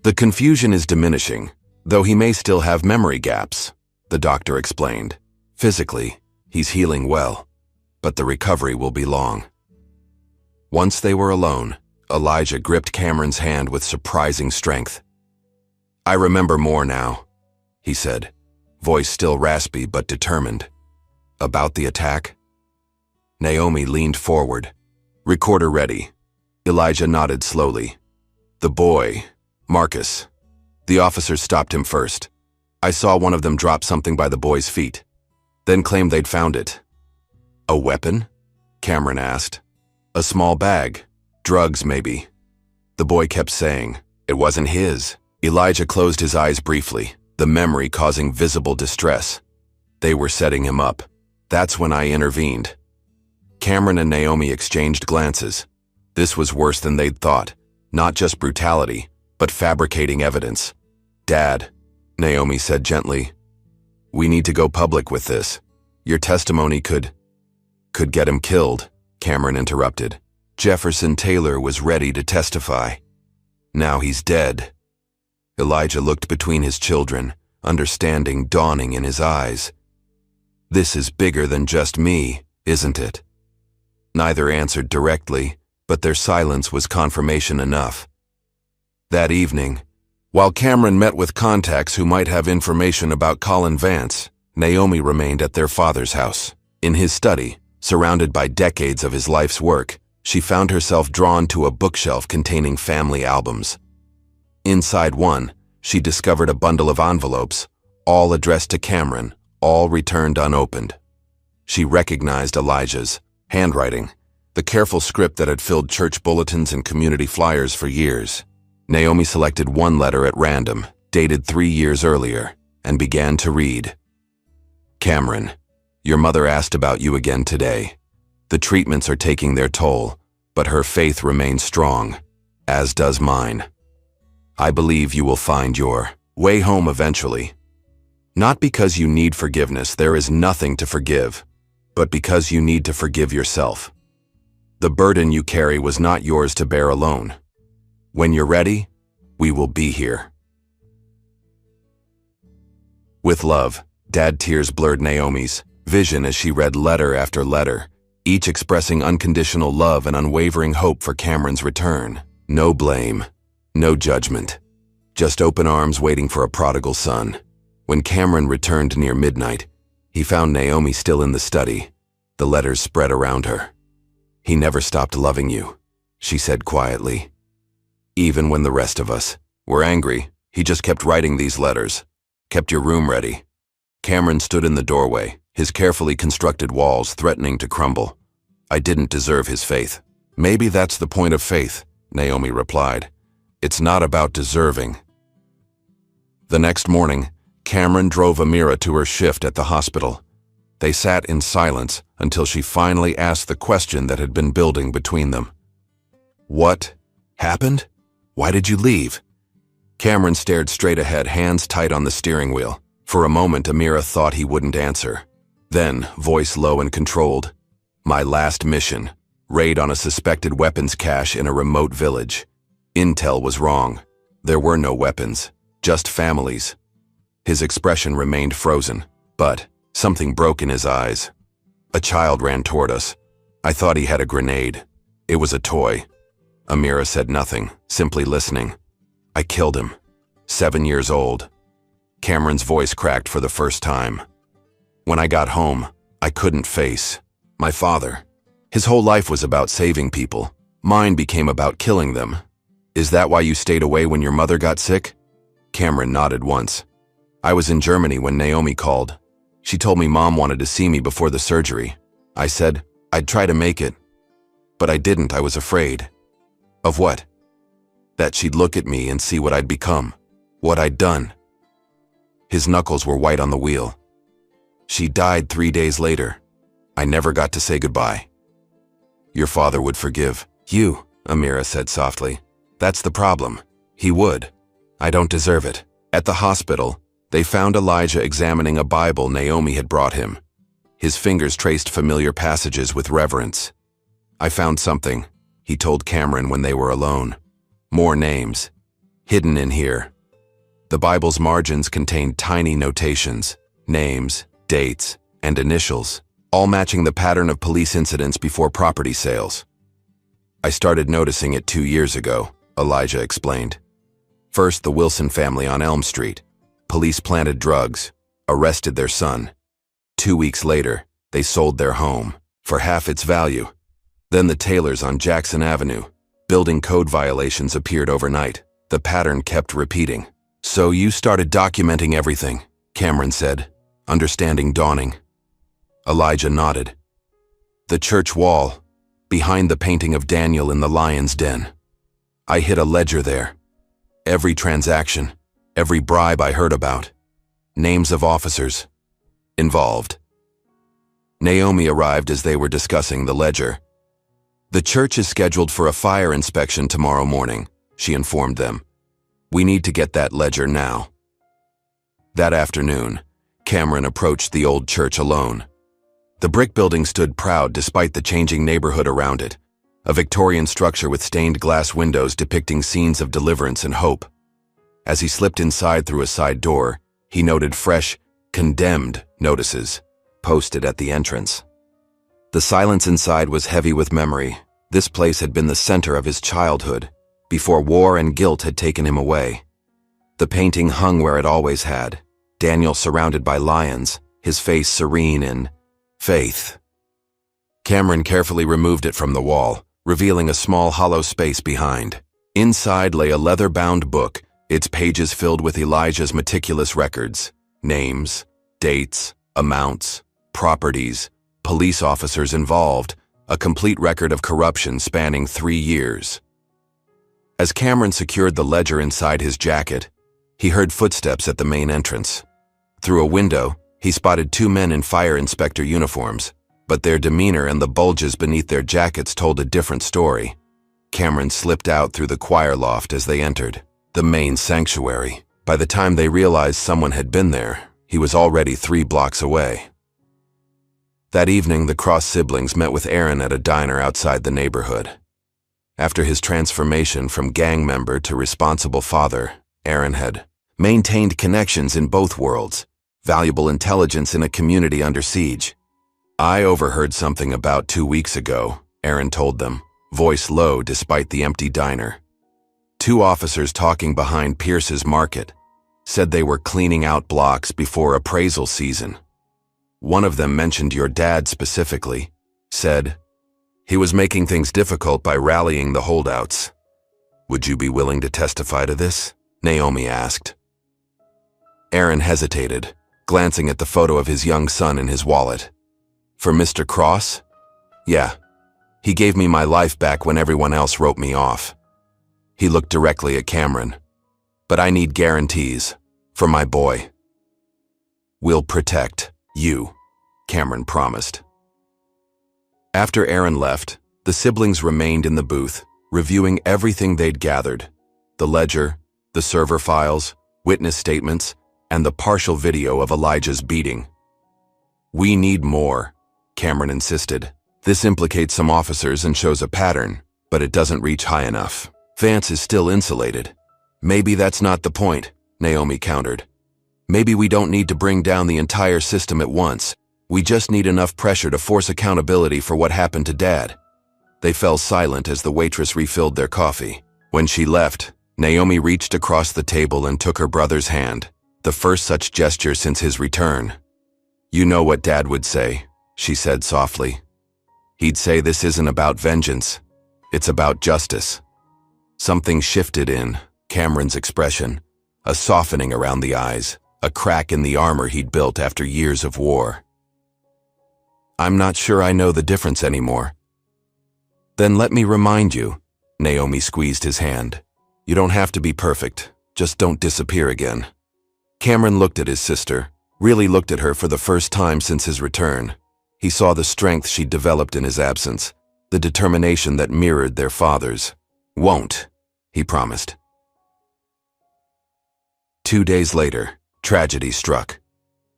The confusion is diminishing, though he may still have memory gaps, the doctor explained. Physically, he's healing well, but the recovery will be long. Once they were alone, Elijah gripped Cameron's hand with surprising strength. "I remember more now," he said, voice still raspy but determined. "About the attack?" Naomi leaned forward. "Recorder ready." Elijah nodded slowly. "The boy, Marcus." The officers stopped him first. "I saw one of them drop something by the boy's feet, then claimed they'd found it." "A weapon?" Cameron asked. "A small bag. Drugs, maybe." The boy kept saying, "It wasn't his." Elijah closed his eyes briefly, the memory causing visible distress. They were setting him up. That's when I intervened. Cameron and Naomi exchanged glances. This was worse than they'd thought. Not just brutality, but fabricating evidence. "Dad," Naomi said gently, "we need to go public with this. Your testimony could get him killed," Cameron interrupted. "Jefferson Taylor was ready to testify. Now he's dead." Elijah looked between his children, understanding dawning in his eyes. "This is bigger than just me, isn't it?" Neither answered directly, but their silence was confirmation enough. That evening, while Cameron met with contacts who might have information about Colin Vance, Naomi remained at their father's house. In his study, surrounded by decades of his life's work, she found herself drawn to a bookshelf containing family albums. Inside one, she discovered a bundle of envelopes, all addressed to Cameron, all returned unopened. She recognized Elijah's handwriting, the careful script that had filled church bulletins and community flyers for years. Naomi selected one letter at random, dated 3 years earlier, and began to read. "Cameron, your mother asked about you again today. The treatments are taking their toll, but her faith remains strong, as does mine. I believe you will find your way home eventually. Not because you need forgiveness, there is nothing to forgive, but because you need to forgive yourself. The burden you carry was not yours to bear alone. When you're ready, we will be here." With love, Dad. Tears blurred Naomi's vision as she read letter after letter, each expressing unconditional love and unwavering hope for Cameron's return. No blame, no judgment, just open arms waiting for a prodigal son. When Cameron returned near midnight, he found Naomi still in the study, the letters spread around her. "He never stopped loving you," she said quietly. "Even when the rest of us were angry, he just kept writing these letters, kept your room ready." Cameron stood in the doorway, his carefully constructed walls threatening to crumble. "I didn't deserve his faith." "Maybe that's the point of faith," Naomi replied. "It's not about deserving." The next morning, Cameron drove Amira to her shift at the hospital. They sat in silence until she finally asked the question that had been building between them. "What happened? Why did you leave?" Cameron stared straight ahead, hands tight on the steering wheel. For a moment, Amira thought he wouldn't answer. Then, voice low and controlled, "My last mission, raid on a suspected weapons cache in a remote village. Intel was wrong. There were no weapons, just families." His expression remained frozen, but something broke in his eyes. "A child ran toward us. I thought he had a grenade. It was a toy." Amira said nothing, simply listening. "I killed him. 7 years old." Cameron's voice cracked for the first time. "When I got home, I couldn't face my father. His whole life was about saving people. Mine became about killing them. Is that why you stayed away when your mother got sick?" Cameron nodded once. "I was in Germany when Naomi called. She told me Mom wanted to see me before the surgery. I said I'd try to make it. But I didn't. I was afraid." "Of what?" "That she'd look at me and see what I'd become. What I'd done." His knuckles were white on the wheel. "She died 3 days later. I never got to say goodbye." "Your father would forgive you," Amira said softly. "That's the problem. He would. I don't deserve it." At the hospital, they found Elijah examining a Bible Naomi had brought him. His fingers traced familiar passages with reverence. "I found something," he told Cameron when they were alone. "More names. Hidden in here." The Bible's margins contained tiny notations, names, dates, and initials, all matching the pattern of police incidents before property sales. I started noticing it 2 years ago, Elijah explained. First, the Wilson family on Elm Street. Police planted drugs, arrested their son. 2 weeks later, they sold their home for half its value. Then the Taylors on Jackson Avenue. Building code violations appeared overnight. The pattern kept repeating. So you started documenting everything, Cameron said, understanding dawning. Elijah nodded. The church wall, behind the painting of Daniel in the lion's den. I hid a ledger there. Every transaction, every bribe I heard about. Names of officers involved. Naomi arrived as they were discussing the ledger. The church is scheduled for a fire inspection tomorrow morning, she informed them. We need to get that ledger now. That afternoon, Cameron approached the old church alone. The brick building stood proud despite the changing neighborhood around it, a Victorian structure with stained glass windows depicting scenes of deliverance and hope. As he slipped inside through a side door, he noted fresh, condemned notices posted at the entrance. The silence inside was heavy with memory. This place had been the center of his childhood, before war and guilt had taken him away. The painting hung where it always had, Daniel surrounded by lions, his face serene in faith. Cameron carefully removed it from the wall, revealing a small hollow space behind. Inside lay a leather-bound book, its pages filled with Elijah's meticulous records, names, dates, amounts, properties, police officers involved, a complete record of corruption spanning 3 years. As Cameron secured the ledger inside his jacket, he heard footsteps at the main entrance. Through a window, he spotted 2 men in fire inspector uniforms, but their demeanor and the bulges beneath their jackets told a different story. Cameron slipped out through the choir loft as they entered the main sanctuary. By the time they realized someone had been there, he was already 3 blocks away. That evening, the Cross siblings met with Aaron at a diner outside the neighborhood. After his transformation from gang member to responsible father, Aaron had maintained connections in both worlds, valuable intelligence in a community under siege. I overheard something about 2 weeks ago, Aaron told them, voice low despite the empty diner. 2 officers talking behind Pierce's Market said they were cleaning out blocks before appraisal season. One of them mentioned your dad specifically, said he was making things difficult by rallying the holdouts. Would you be willing to testify to this? Naomi asked. Aaron hesitated, glancing at the photo of his young son in his wallet. For Mr. Cross? Yeah. He gave me my life back when everyone else wrote me off. He looked directly at Cameron. But I need guarantees. For my boy. We'll protect you, Cameron promised. After Aaron left, the siblings remained in the booth, reviewing everything they'd gathered. The ledger, the server files, witness statements, and the partial video of Elijah's beating. We need more, Cameron insisted. This implicates some officers and shows a pattern, but it doesn't reach high enough. Vance is still insulated. Maybe that's not the point, Naomi countered. Maybe we don't need to bring down the entire system at once. We just need enough pressure to force accountability for what happened to Dad. They fell silent as the waitress refilled their coffee. When she left, Naomi reached across the table and took her brother's hand, the first such gesture since his return. You know what Dad would say, she said softly. He'd say this isn't about vengeance. It's about justice. Something shifted in Cameron's expression, a softening around the eyes, a crack in the armor he'd built after years of war. I'm not sure I know the difference anymore. Then let me remind you, Naomi squeezed his hand. You don't have to be perfect, just don't disappear again. Cameron looked at his sister, really looked at her for the first time since his return. He saw the strength she'd developed in his absence, the determination that mirrored their father's. Won't, he promised. 2 days later, tragedy struck.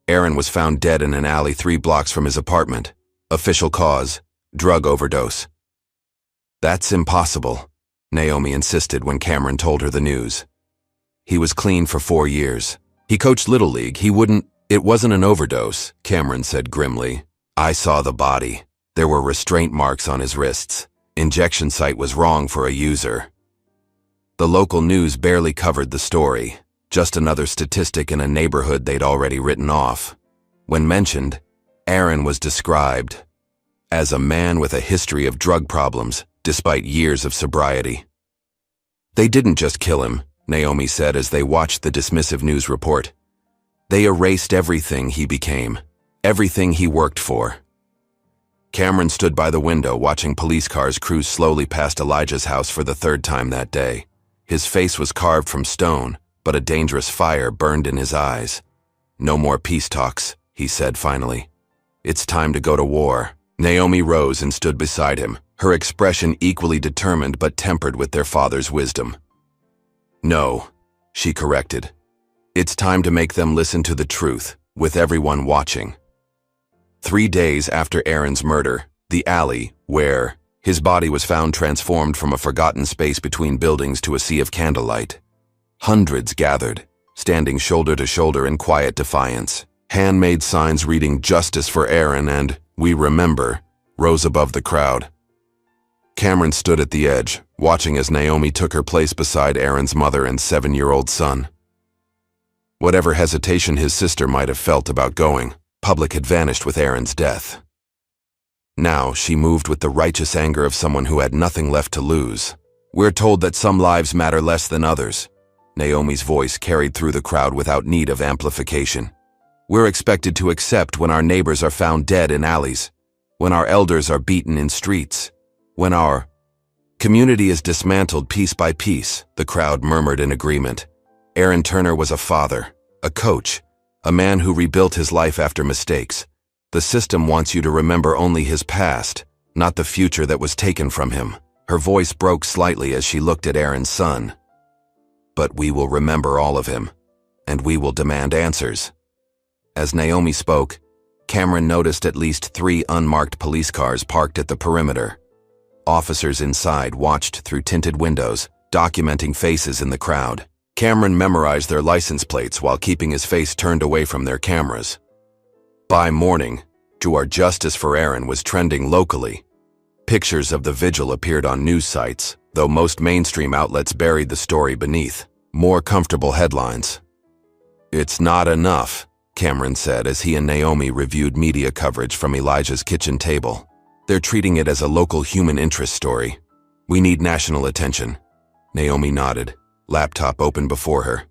Aaron was found dead in an alley 3 blocks from his apartment. Official cause, drug overdose. That's impossible, Naomi insisted when Cameron told her the news. He was clean for 4 years. He coached Little League. It wasn't an overdose, Cameron said grimly. I saw the body. There were restraint marks on his wrists. Injection site was wrong for a user. The local news barely covered the story, just another statistic in a neighborhood they'd already written off. When mentioned, Aaron was described as a man with a history of drug problems, despite years of sobriety. They didn't just kill him, Naomi said as they watched the dismissive news report. They erased everything he became, everything he worked for. Cameron stood by the window watching police cars cruise slowly past Elijah's house for the third time that day. His face was carved from stone, but a dangerous fire burned in his eyes. "No more peace talks," he said finally. "It's time to go to war." Naomi rose and stood beside him, her expression equally determined but tempered with their father's wisdom. "No," she corrected. "It's time to make them listen to the truth, with everyone watching." 3 days after Aaron's murder, the alley, where his body was found transformed from a forgotten space between buildings to a sea of candlelight. Hundreds gathered, standing shoulder to shoulder in quiet defiance. Handmade signs reading "Justice for Aaron" and "We Remember" rose above the crowd. Cameron stood at the edge, watching as Naomi took her place beside Aaron's mother and 7-year-old son. Whatever hesitation his sister might have felt about going, public had vanished with Aaron's death. Now she moved with the righteous anger of someone who had nothing left to lose. "We're told that some lives matter less than others." Naomi's voice carried through the crowd without need of amplification. "We're expected to accept when our neighbors are found dead in alleys, when our elders are beaten in streets, when our community is dismantled piece by piece," the crowd murmured in agreement. Aaron Turner was a father, a coach, a man who rebuilt his life after mistakes. The system wants you to remember only his past, not the future that was taken from him. Her voice broke slightly as she looked at Aaron's son. "But we will remember all of him, and we will demand answers." As Naomi spoke, Cameron noticed at least 3 unmarked police cars parked at the perimeter. Officers inside watched through tinted windows, documenting faces in the crowd. Cameron memorized their license plates while keeping his face turned away from their cameras. By morning, "Our Justice for Aaron" was trending locally. Pictures of the vigil appeared on news sites, though most mainstream outlets buried the story beneath more comfortable headlines. "It's not enough," Cameron said as he and Naomi reviewed media coverage from Elijah's kitchen table. "They're treating it as a local human interest story. We need national attention." Naomi nodded, laptop open before her.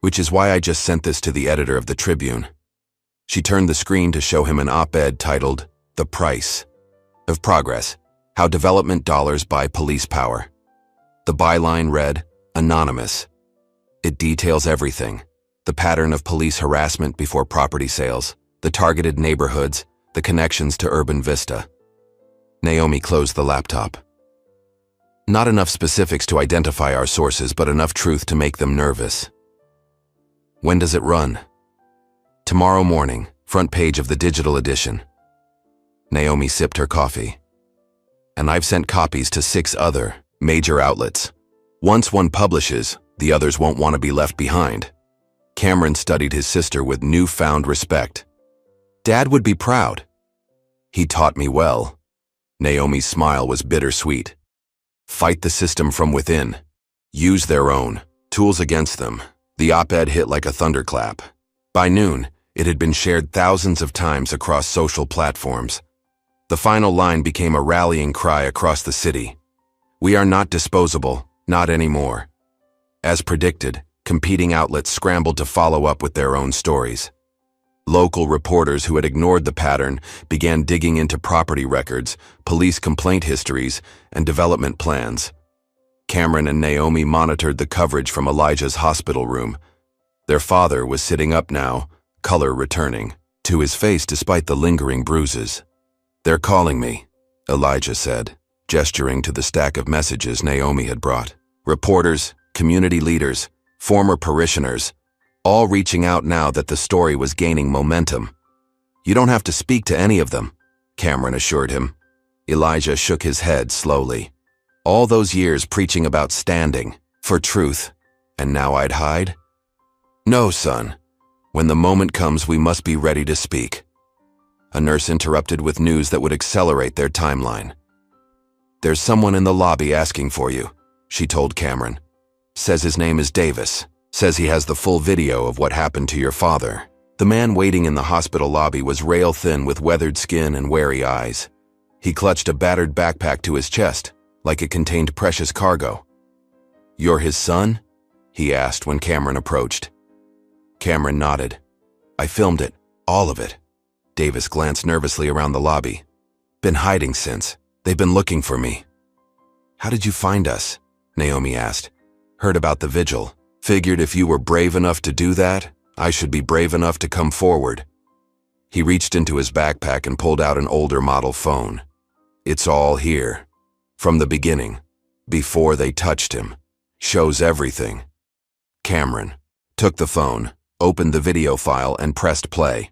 "Which is why I just sent this to the editor of the Tribune." She turned the screen to show him an op-ed titled, "The Price of Progress: How Development Dollars Buy Police Power." The byline read, "Anonymous." It details everything: the pattern of police harassment before property sales, the targeted neighborhoods, the connections to Urban Vista. Naomi closed the laptop. "Not enough specifics to identify our sources, but enough truth to make them nervous." "When does it run?" "Tomorrow morning, front page of the digital edition." Naomi sipped her coffee. "And I've sent copies to 6 other major outlets. Once one publishes, the others won't want to be left behind." Cameron studied his sister with newfound respect. "Dad would be proud." "He taught me well." Naomi's smile was bittersweet. "Fight the system from within. Use their own tools against them." The op-ed hit like a thunderclap. By noon, it had been shared thousands of times across social platforms. The final line became a rallying cry across the city. "We are not disposable, not anymore." As predicted, competing outlets scrambled to follow up with their own stories. Local reporters who had ignored the pattern began digging into property records, police complaint histories, and development plans. Cameron and Naomi monitored the coverage from Elijah's hospital room. Their father was sitting up now, color returning to his face despite the lingering bruises. "They're calling me," Elijah said, gesturing to the stack of messages Naomi had brought. Reporters, community leaders, former parishioners, all reaching out now that the story was gaining momentum. "You don't have to speak to any of them," Cameron assured him. Elijah shook his head slowly. "All those years preaching about standing for truth, and now I'd hide? No, son. When the moment comes, we must be ready to speak." A nurse interrupted with news that would accelerate their timeline. "There's someone in the lobby asking for you," she told Cameron. "Says his name is Davis. Says he has the full video of what happened to your father." The man waiting in the hospital lobby was rail-thin with weathered skin and wary eyes. He clutched a battered backpack to his chest, like it contained precious cargo. "You're his son?" he asked when Cameron approached. Cameron nodded. "I filmed it, all of it." Davis glanced nervously around the lobby. "Been hiding since. They've been looking for me." "How did you find us?" Naomi asked. "Heard about the vigil. Figured if you were brave enough to do that, I should be brave enough to come forward." He reached into his backpack and pulled out an older model phone. "It's all here. From the beginning. Before they touched him. Shows everything." Cameron took the phone, opened the video file, and pressed play.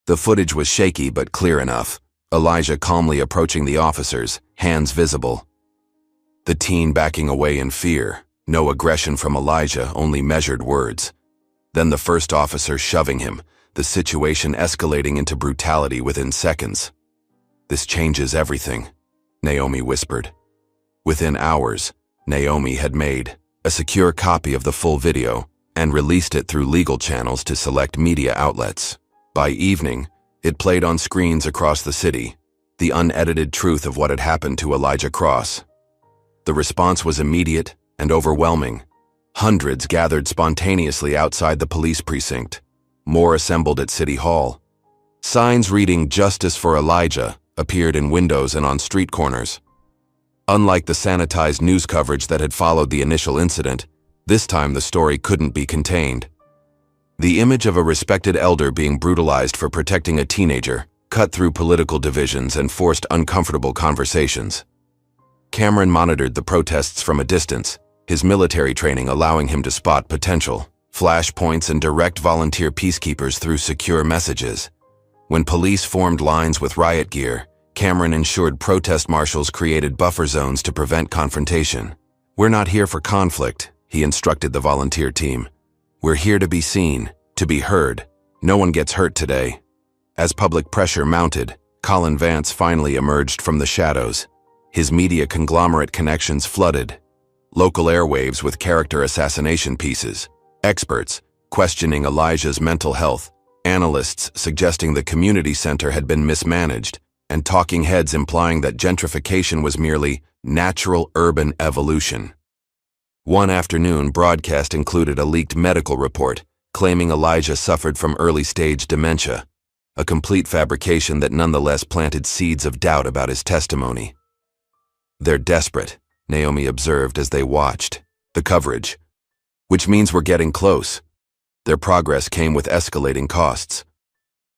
The footage was shaky but clear enough. Elijah calmly approaching the officers, hands visible. The teen backing away in fear. No aggression from Elijah, only measured words. Then the first officer shoving him, the situation escalating into brutality within seconds. "This changes everything," Naomi whispered. Within hours, Naomi had made a secure copy of the full video and released it through legal channels to select media outlets. By evening, it played on screens across the city, the unedited truth of what had happened to Elijah Cross. The response was immediate and overwhelming. Hundreds gathered spontaneously outside the police precinct. More assembled at City Hall. Signs reading "Justice for Elijah" appeared in windows and on street corners. Unlike the sanitized news coverage that had followed the initial incident, this time the story couldn't be contained. The image of a respected elder being brutalized for protecting a teenager cut through political divisions and forced uncomfortable conversations. Cameron monitored the protests from a distance, his military training allowing him to spot potential flashpoints and direct volunteer peacekeepers through secure messages. When police formed lines with riot gear, Cameron ensured protest marshals created buffer zones to prevent confrontation. "We're not here for conflict," he instructed the volunteer team. "We're here to be seen, to be heard. No one gets hurt today." As public pressure mounted, Colin Vance finally emerged from the shadows. His media conglomerate connections flooded. Local airwaves with character assassination pieces. Experts questioning Elijah's mental health. Analysts suggesting the community center had been mismanaged, and talking heads implying that gentrification was merely natural urban evolution. One afternoon broadcast included a leaked medical report claiming Elijah suffered from early-stage dementia, a complete fabrication that nonetheless planted seeds of doubt about his testimony. "They're desperate," Naomi observed as they watched the coverage, "which means we're getting close." Their progress came with escalating costs.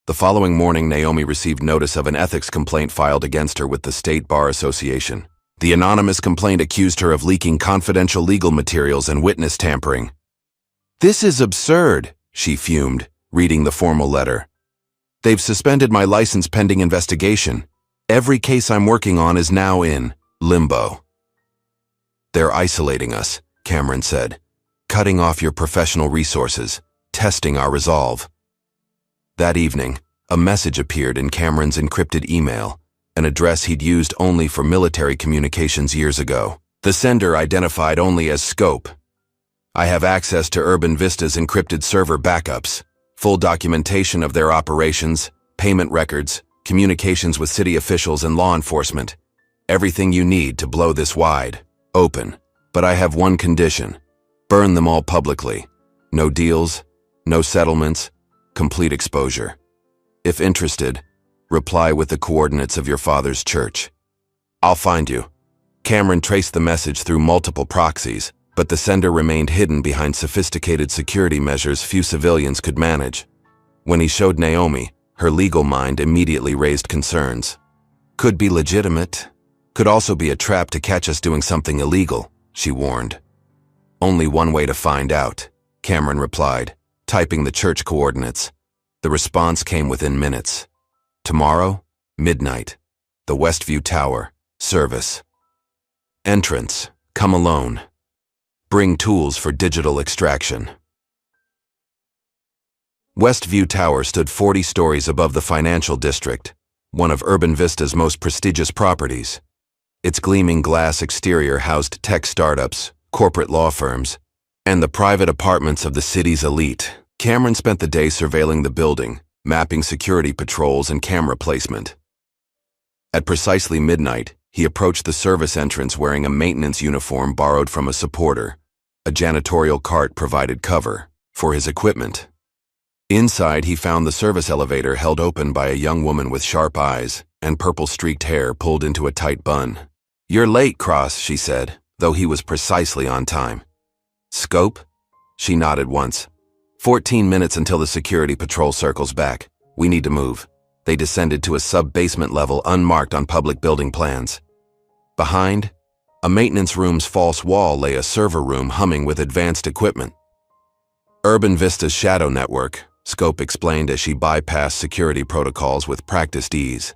The following morning, Naomi received notice of an ethics complaint filed against her with the State Bar Association. The anonymous complaint accused her of leaking confidential legal materials and witness tampering. "This is absurd," she fumed, reading the formal letter. "They've suspended my license pending investigation. Every case I'm working on is now in limbo." "They're isolating us," Cameron said, "cutting off your professional resources, testing our resolve." That evening, a message appeared in Cameron's encrypted email, an address he'd used only for military communications years ago. The sender identified only as Scope. "I have access to Urban Vista's encrypted server backups, full documentation of their operations, payment records, communications with city officials and law enforcement. Everything you need to blow this wide open. But I have one condition. Burn them all publicly. No deals, no settlements, complete exposure. If interested, reply with the coordinates of your father's church. I'll find you." Cameron traced the message through multiple proxies, but the sender remained hidden behind sophisticated security measures few civilians could manage. When he showed Naomi, her legal mind immediately raised concerns. "Could be legitimate. Could also be a trap to catch us doing something illegal," she warned. "Only one way to find out," Cameron replied, typing the church coordinates. The response came within minutes. "Tomorrow, midnight, the Westview Tower, service. Entrance, come alone. Bring tools for digital extraction." Westview Tower stood 40 stories above the financial district, one of Urban Vista's most prestigious properties. Its gleaming glass exterior housed tech startups, corporate law firms, and the private apartments of the city's elite. Cameron spent the day surveilling the building, mapping security patrols and camera placement. At precisely midnight, he approached the service entrance wearing a maintenance uniform borrowed from a supporter. A janitorial cart provided cover for his equipment. Inside, he found the service elevator held open by a young woman with sharp eyes and purple-streaked hair pulled into a tight bun. "You're late, Cross," she said, though he was precisely on time. "Scope?" She nodded once. 14 minutes until the security patrol circles back. We need to move." They descended to a sub-basement level unmarked on public building plans. Behind, a maintenance room's false wall lay a server room humming with advanced equipment. "Urban Vista's shadow network," Scope explained as she bypassed security protocols with practiced ease.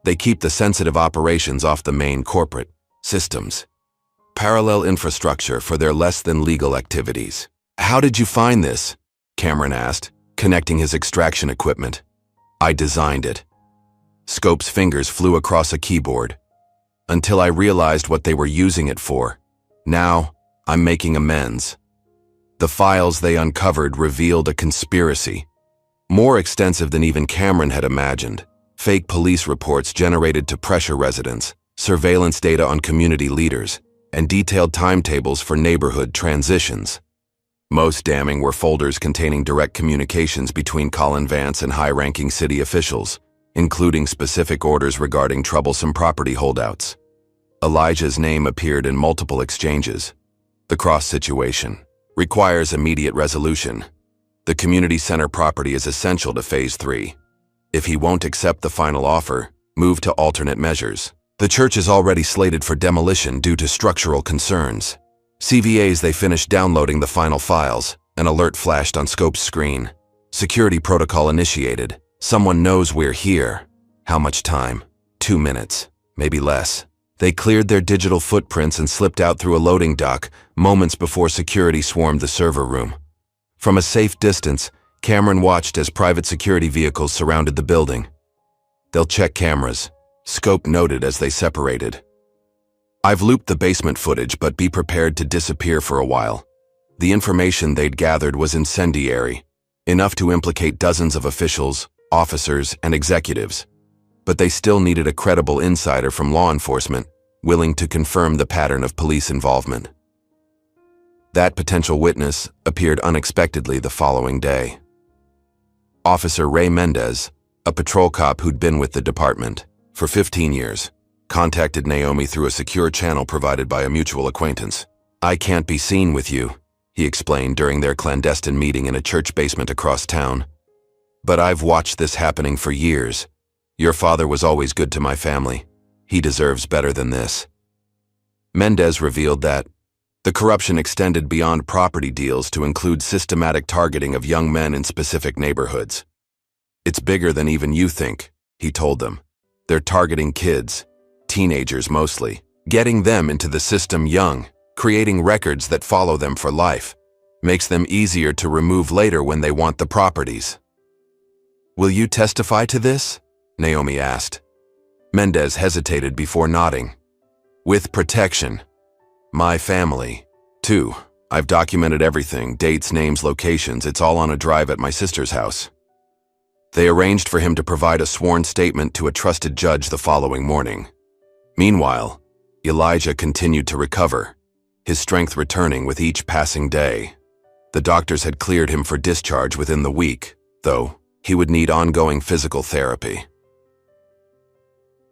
"They keep the sensitive operations off the main corporate systems. Parallel infrastructure for their less-than-legal activities." "How did you find this?" Cameron asked, connecting his extraction equipment. "I designed it." Scope's fingers flew across a keyboard. "Until I realized what they were using it for. Now, I'm making amends." The files they uncovered revealed a conspiracy, more extensive than even Cameron had imagined. Fake police reports generated to pressure residents, surveillance data on community leaders, and detailed timetables for neighborhood transitions. Most damning were folders containing direct communications between Colin Vance and high-ranking city officials, including specific orders regarding troublesome property holdouts. Elijah's name appeared in multiple exchanges. "The Cross situation requires immediate resolution. The community center property is essential to Phase 3. If he won't accept the final offer, move to alternate measures. The church is already slated for demolition due to structural concerns." CVAs they finished downloading the final files. An alert flashed on Scope's screen. "Security protocol initiated. Someone knows we're here." "How much time?" 2 minutes, maybe less. They cleared their digital footprints and slipped out through a loading dock moments before security swarmed the server room. From a safe distance, Cameron watched as private security vehicles surrounded the building. "They'll check cameras," Scope noted as they separated. "I've looped the basement footage, but be prepared to disappear for a while." The information they'd gathered was incendiary, enough to implicate dozens of officials, officers, and executives. But they still needed a credible insider from law enforcement, willing to confirm the pattern of police involvement. That potential witness appeared unexpectedly the following day. Officer Ray Mendez, a patrol cop who'd been with the department for 15 years, contacted Naomi through a secure channel provided by a mutual acquaintance. "I can't be seen with you," he explained during their clandestine meeting in a church basement across town. "But I've watched this happening for years. Your father was always good to my family. He deserves better than this." Mendez revealed that the corruption extended beyond property deals to include systematic targeting of young men in specific neighborhoods. "It's bigger than even you think," he told them. "They're targeting kids, teenagers mostly, getting them into the system young, creating records that follow them for life. Makes them easier to remove later when they want the properties." "Will you testify to this?" Naomi asked. Mendez hesitated before nodding. "With protection. My family, too. I've documented everything, dates, names, locations. It's all on a drive at my sister's house." They arranged for him to provide a sworn statement to a trusted judge the following morning. Meanwhile, Elijah continued to recover, his strength returning with each passing day. The doctors had cleared him for discharge within the week, though he would need ongoing physical therapy.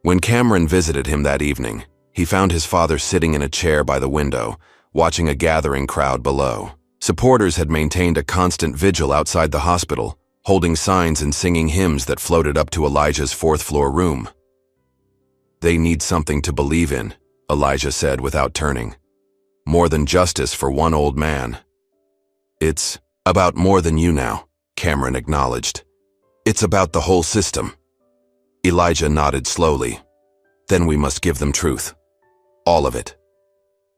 When Cameron visited him that evening, he found his father sitting in a chair by the window, watching a gathering crowd below. Supporters had maintained a constant vigil outside the hospital, holding signs and singing hymns that floated up to Elijah's fourth-floor room. "They need something to believe in," Elijah said without turning. "More than justice for one old man." "It's about more than you now," Cameron acknowledged. "It's about the whole system." Elijah nodded slowly. "Then we must give them truth. All of it."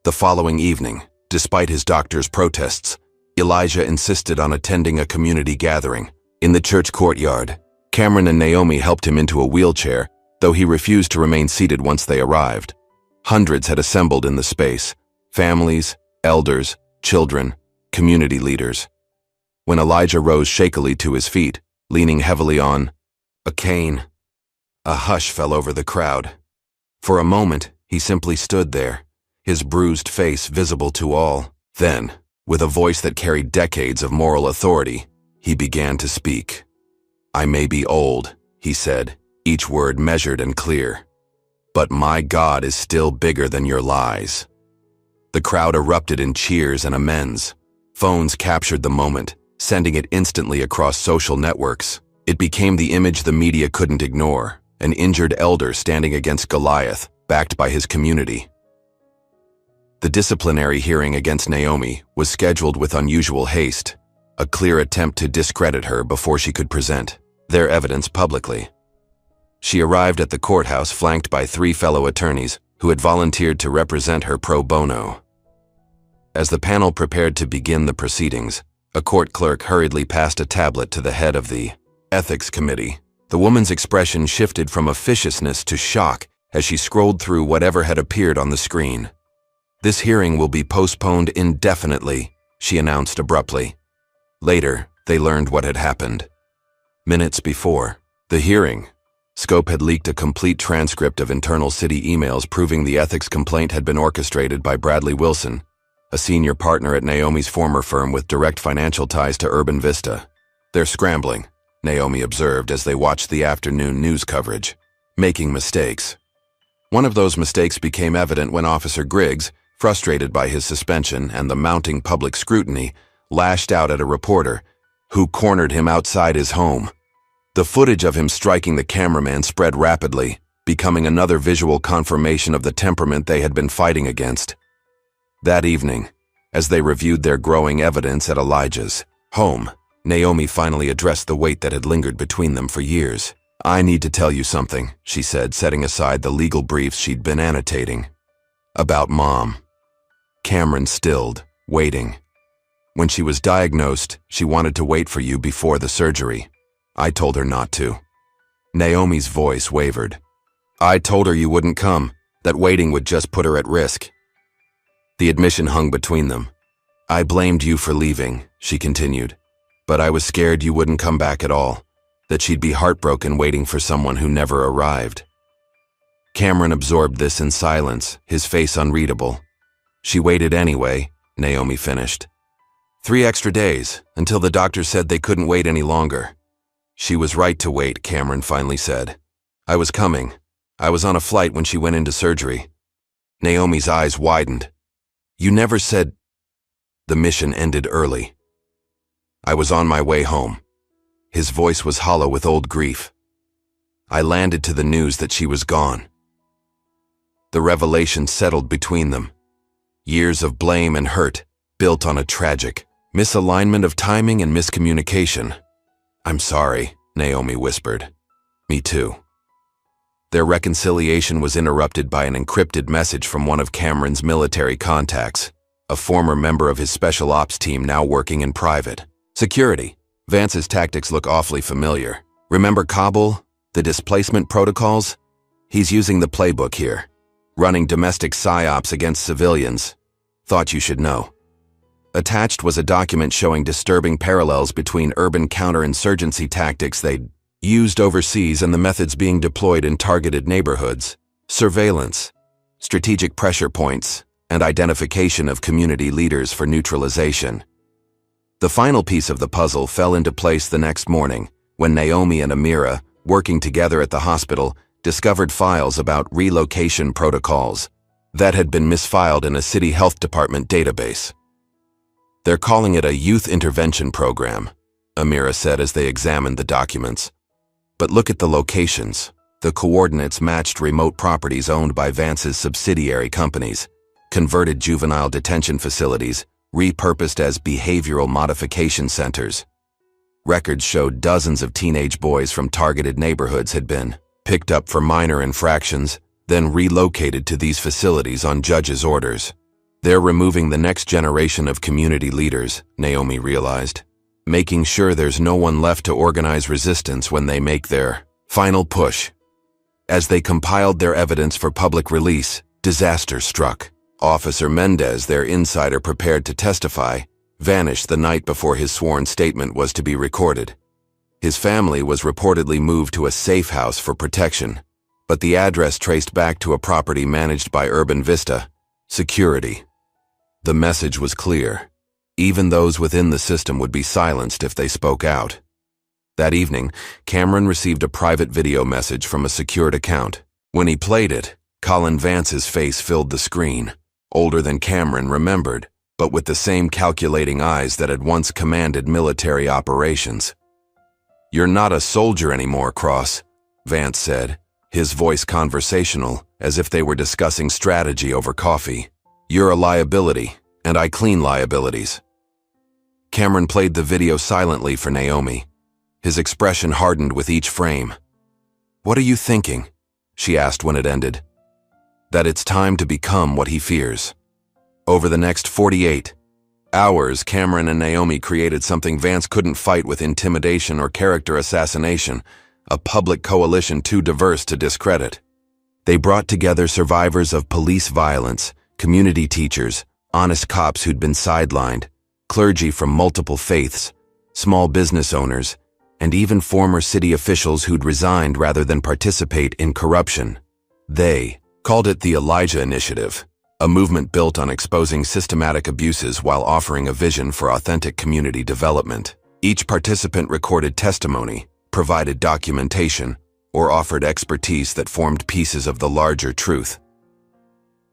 The following evening, despite his doctor's protests, Elijah insisted on attending a community gathering. In the church courtyard, Cameron and Naomi helped him into a wheelchair, though he refused to remain seated once they arrived. Hundreds had assembled in the space: families, elders, children, community leaders. When Elijah rose shakily to his feet, leaning heavily on a cane, a hush fell over the crowd. For a moment, he simply stood there, his bruised face visible to all. Then, with a voice that carried decades of moral authority, he began to speak. "I may be old," he said, each word measured and clear, "but my God is still bigger than your lies." The crowd erupted in cheers and amens. Phones captured the moment, sending it instantly across social networks. It became the image the media couldn't ignore: an injured elder standing against Goliath, backed by his community. The disciplinary hearing against Naomi was scheduled with unusual haste, a clear attempt to discredit her before she could present their evidence publicly. She arrived at the courthouse flanked by 3 fellow attorneys who had volunteered to represent her pro bono. As the panel prepared to begin the proceedings, a court clerk hurriedly passed a tablet to the head of the ethics committee. The woman's expression shifted from officiousness to shock as she scrolled through whatever had appeared on the screen. "This hearing will be postponed indefinitely," she announced abruptly. Later, they learned what had happened. Minutes before the hearing, Scope had leaked a complete transcript of internal city emails proving the ethics complaint had been orchestrated by Bradley Wilson, a senior partner at Naomi's former firm with direct financial ties to Urban Vista. "They're scrambling," Naomi observed as they watched the afternoon news coverage, "making mistakes." One of those mistakes became evident when Officer Griggs, frustrated by his suspension and the mounting public scrutiny, lashed out at a reporter who cornered him outside his home. The footage of him striking the cameraman spread rapidly, becoming another visual confirmation of the temperament they had been fighting against. That evening, as they reviewed their growing evidence at Elijah's home, Naomi finally addressed the weight that had lingered between them for years. "I need to tell you something," she said, setting aside the legal briefs she'd been annotating. "About Mom." Cameron stilled, waiting. "When she was diagnosed, she wanted to wait for you before the surgery. I told her not to." Naomi's voice wavered. "I told her you wouldn't come, that waiting would just put her at risk." The admission hung between them. "I blamed you for leaving," she continued, "but I was scared you wouldn't come back at all, that she'd be heartbroken waiting for someone who never arrived." Cameron absorbed this in silence, his face unreadable. "She waited anyway," Naomi finished. 3 extra days, until the doctor said they couldn't wait any longer." "She was right to wait," Cameron finally said. "I was coming. I was on a flight when she went into surgery." Naomi's eyes widened. "You never said—" "The mission ended early. I was on my way home." His voice was hollow with old grief. "I landed to the news that she was gone." The revelation settled between them. Years of blame and hurt, built on a tragic misalignment of timing and miscommunication. "I'm sorry," Naomi whispered. "Me too." Their reconciliation was interrupted by an encrypted message from one of Cameron's military contacts, a former member of his special ops team now working in private security. "Vance's tactics look awfully familiar. Remember Kabul, the displacement protocols? He's using the playbook here, running domestic psyops against civilians. Thought you should know." Attached was a document showing disturbing parallels between urban counterinsurgency tactics they'd used overseas and the methods being deployed in targeted neighborhoods: surveillance, strategic pressure points, and identification of community leaders for neutralization. The final piece of the puzzle fell into place the next morning, when Naomi and Amira, working together at the hospital, discovered files about relocation protocols that had been misfiled in a city health department database. "They're calling it a youth intervention program," Amira said as they examined the documents. "But look at the locations. The coordinates matched remote properties owned by Vance's subsidiary companies, converted juvenile detention facilities, repurposed as behavioral modification centers. Records showed dozens of teenage boys from targeted neighborhoods had been picked up for minor infractions, then relocated to these facilities on judges' orders. They're removing the next generation of community leaders," Naomi realized, "making sure there's no one left to organize resistance when they make their final push." As they compiled their evidence for public release, Disaster struck. Officer Mendez, their insider prepared to testify, vanished the night before his sworn statement was to be recorded. His family was reportedly moved to a safe house for protection, but the address traced back to a property managed by Urban Vista Security. The message was clear. Even those within the system would be silenced if they spoke out. That evening, Cameron received a private video message from a secured account. When he played it, Colin Vance's face filled the screen, older than Cameron remembered, but with the same calculating eyes that had once commanded military operations. "You're not a soldier anymore, Cross," Vance said, his voice conversational, as if they were discussing strategy over coffee. "You're a liability, and I clean liabilities." Cameron played the video silently for Naomi. His expression hardened with each frame. "What are you thinking?" she asked when it ended. "That it's time to become what he fears." Over the next 48 hours, Cameron and Naomi created something Vance couldn't fight with intimidation or character assassination, a public coalition too diverse to discredit. They brought together survivors of police violence, community teachers, honest cops who'd been sidelined, clergy from multiple faiths, small business owners, and even former city officials who'd resigned rather than participate in corruption. They called it the Elijah Initiative, a movement built on exposing systematic abuses while offering a vision for authentic community development. Each participant recorded testimony, provided documentation, or offered expertise that formed pieces of the larger truth.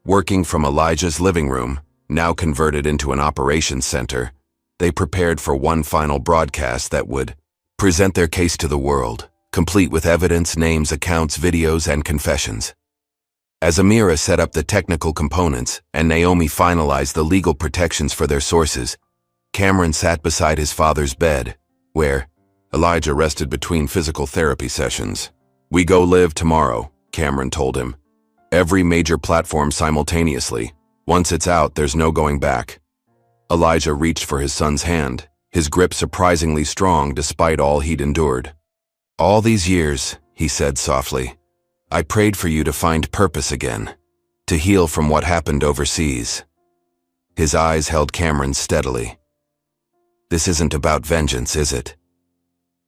Working from Elijah's living room, now converted into an operations center, they prepared for one final broadcast that would present their case to the world, complete with evidence, names, accounts, videos, and confessions. As Amira set up the technical components and Naomi finalized the legal protections for their sources, Cameron sat beside his father's bed, where Elijah rested between physical therapy sessions. "We go live tomorrow," Cameron told him. "Every major platform simultaneously. Once it's out, there's no going back." Elijah reached for his son's hand, his grip surprisingly strong despite all he'd endured. "All these years," he said softly, "I prayed for you to find purpose again, to heal from what happened overseas." His eyes held Cameron steadily. "This isn't about vengeance, is it?"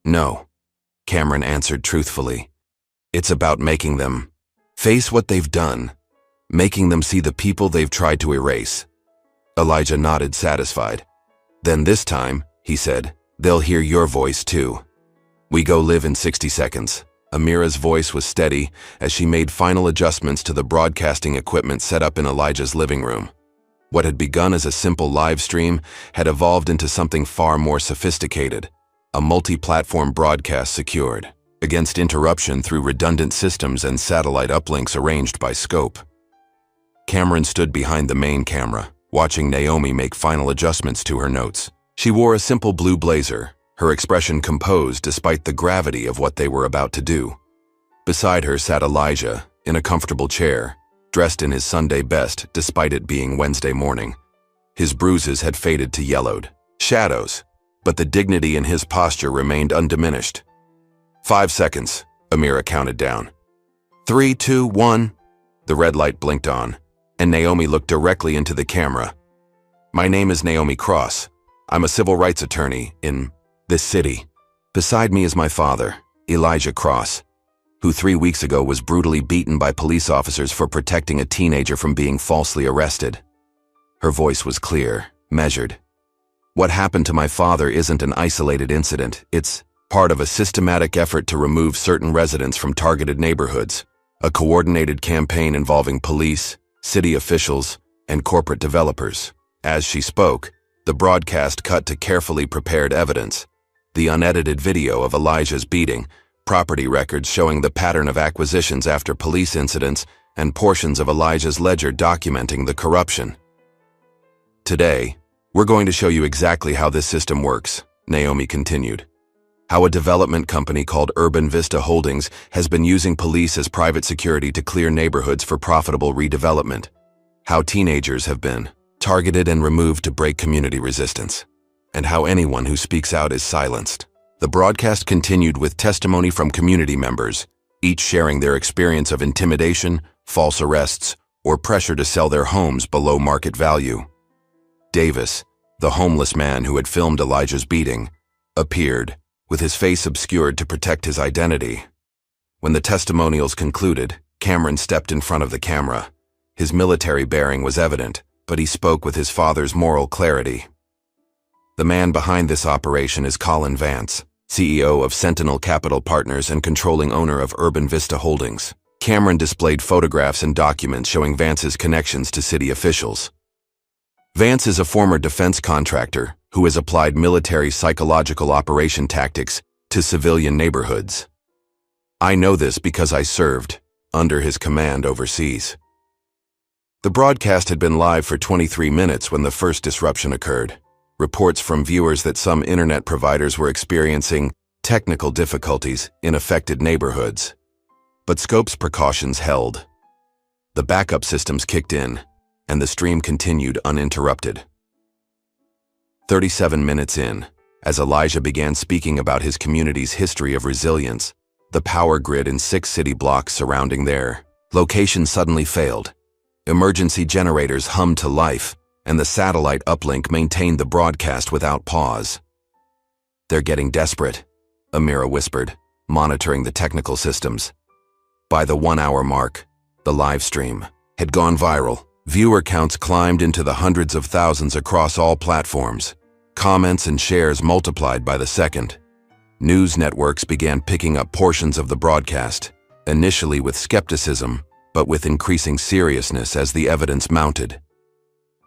"No," Cameron answered truthfully. "It's about making them face what they've done, making them see the people they've tried to erase." Elijah nodded, satisfied. "Then this time," he said, "they'll hear your voice too. We go live in 60 seconds. Amira's voice was steady as she made final adjustments to the broadcasting equipment set up in Elijah's living room. What had begun as a simple live stream had evolved into something far more sophisticated, a multi-platform broadcast secured against interruption through redundant systems and satellite uplinks arranged by scope. Cameron stood behind the main camera, watching Naomi make final adjustments to her notes. She wore a simple blue blazer, her expression composed despite the gravity of what they were about to do. Beside her sat Elijah, in a comfortable chair, dressed in his Sunday best despite it being Wednesday morning. His bruises had faded to yellowed shadows, but the dignity in his posture remained undiminished. 5 seconds, Amira counted down. 3, 2, 1. The red light blinked on, and Naomi looked directly into the camera. "My name is Naomi Cross. I'm a civil rights attorney in this city. Beside me is my father, Elijah Cross, who 3 weeks ago was brutally beaten by police officers for protecting a teenager from being falsely arrested." Her voice was clear, measured. "What happened to my father isn't an isolated incident. It's part of a systematic effort to remove certain residents from targeted neighborhoods, a coordinated campaign involving police, city officials, and corporate developers." As she spoke, the broadcast cut to carefully prepared evidence, the unedited video of Elijah's beating, property records showing the pattern of acquisitions after police incidents, and portions of Elijah's ledger documenting the corruption. "Today, we're going to show you exactly how this system works," Naomi continued. "How a development company called Urban Vista Holdings has been using police as private security to clear neighborhoods for profitable redevelopment. How teenagers have been targeted and removed to break community resistance, and how anyone who speaks out is silenced." The broadcast continued with testimony from community members, each sharing their experience of intimidation, false arrests, or pressure to sell their homes below market value. Davis, the homeless man who had filmed Elijah's beating, appeared, with his face obscured to protect his identity. When the testimonials concluded, Cameron stepped in front of the camera. His military bearing was evident, but he spoke with his father's moral clarity. The man behind this operation is Colin Vance, CEO of Sentinel Capital Partners and controlling owner of Urban Vista Holdings. Cameron displayed photographs and documents showing Vance's connections to city officials. Vance is a former defense contractor who has applied military psychological operation tactics to civilian neighborhoods. I know this because I served under his command overseas. The broadcast had been live for 23 minutes when the first disruption occurred. Reports from viewers that some internet providers were experiencing technical difficulties in affected neighborhoods. But Scope's precautions held. The backup systems kicked in, and the stream continued uninterrupted. 37 minutes in, as Elijah began speaking about his community's history of resilience, the power grid in 6 city blocks surrounding their location suddenly failed. Emergency generators hummed to life, and the satellite uplink maintained the broadcast without pause. "They're getting desperate," Amira whispered, monitoring the technical systems. By the 1-hour mark, the live stream had gone viral. Viewer counts climbed into the hundreds of thousands across all platforms. Comments and shares multiplied by the second. News networks began picking up portions of the broadcast, initially with skepticism, but with increasing seriousness as the evidence mounted.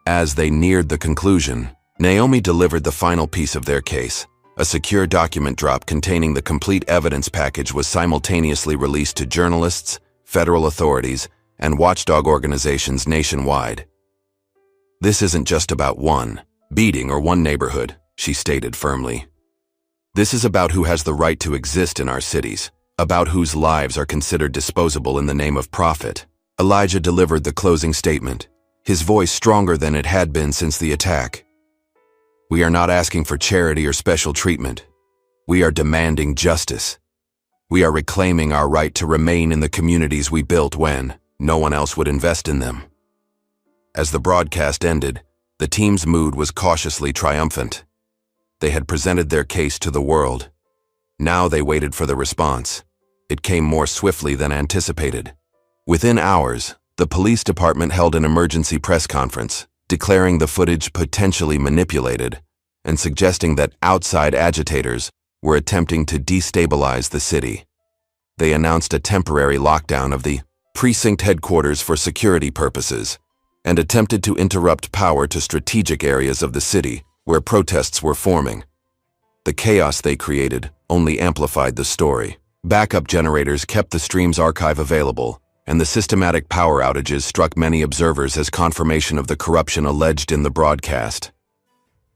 As they neared the conclusion, Naomi delivered the final piece of their case. A secure document drop containing the complete evidence package was simultaneously released to journalists, federal authorities, and watchdog organizations nationwide. "This isn't just about one beating or one neighborhood," she stated firmly. "This is about who has the right to exist in our cities, about whose lives are considered disposable in the name of profit." Elijah delivered the closing statement, his voice stronger than it had been since the attack. "We are not asking for charity or special treatment. We are demanding justice. We are reclaiming our right to remain in the communities we built when no one else would invest in them." As the broadcast ended, the team's mood was cautiously triumphant. They had presented their case to the world. Now they waited for the response. It came more swiftly than anticipated. Within hours, the police department held an emergency press conference, declaring the footage potentially manipulated and suggesting that outside agitators were attempting to destabilize the city. They announced a temporary lockdown of the precinct headquarters for security purposes and attempted to interrupt power to strategic areas of the city where protests were forming. The chaos they created only amplified the story. Backup generators kept the stream's archive available, and the systematic power outages struck many observers as confirmation of the corruption alleged in the broadcast.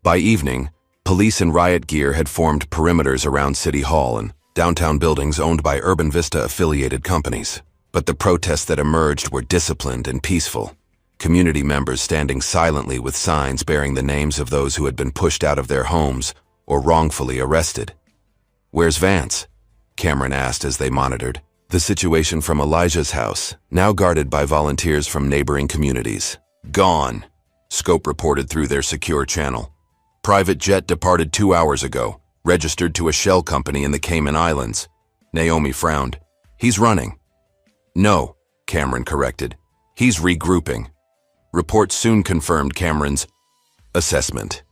By evening, police in riot gear had formed perimeters around City Hall and downtown buildings owned by Urban Vista-affiliated companies. But the protests that emerged were disciplined and peaceful. Community members standing silently with signs bearing the names of those who had been pushed out of their homes or wrongfully arrested. "Where's Vance?" Cameron asked as they monitored the situation from Elijah's house, now guarded by volunteers from neighboring communities. "Gone," Scope reported through their secure channel. "Private jet departed 2 hours ago, registered to a shell company in the Cayman Islands." Naomi frowned. "He's running." "No," Cameron corrected. "He's regrouping." Reports soon confirmed Cameron's assessment.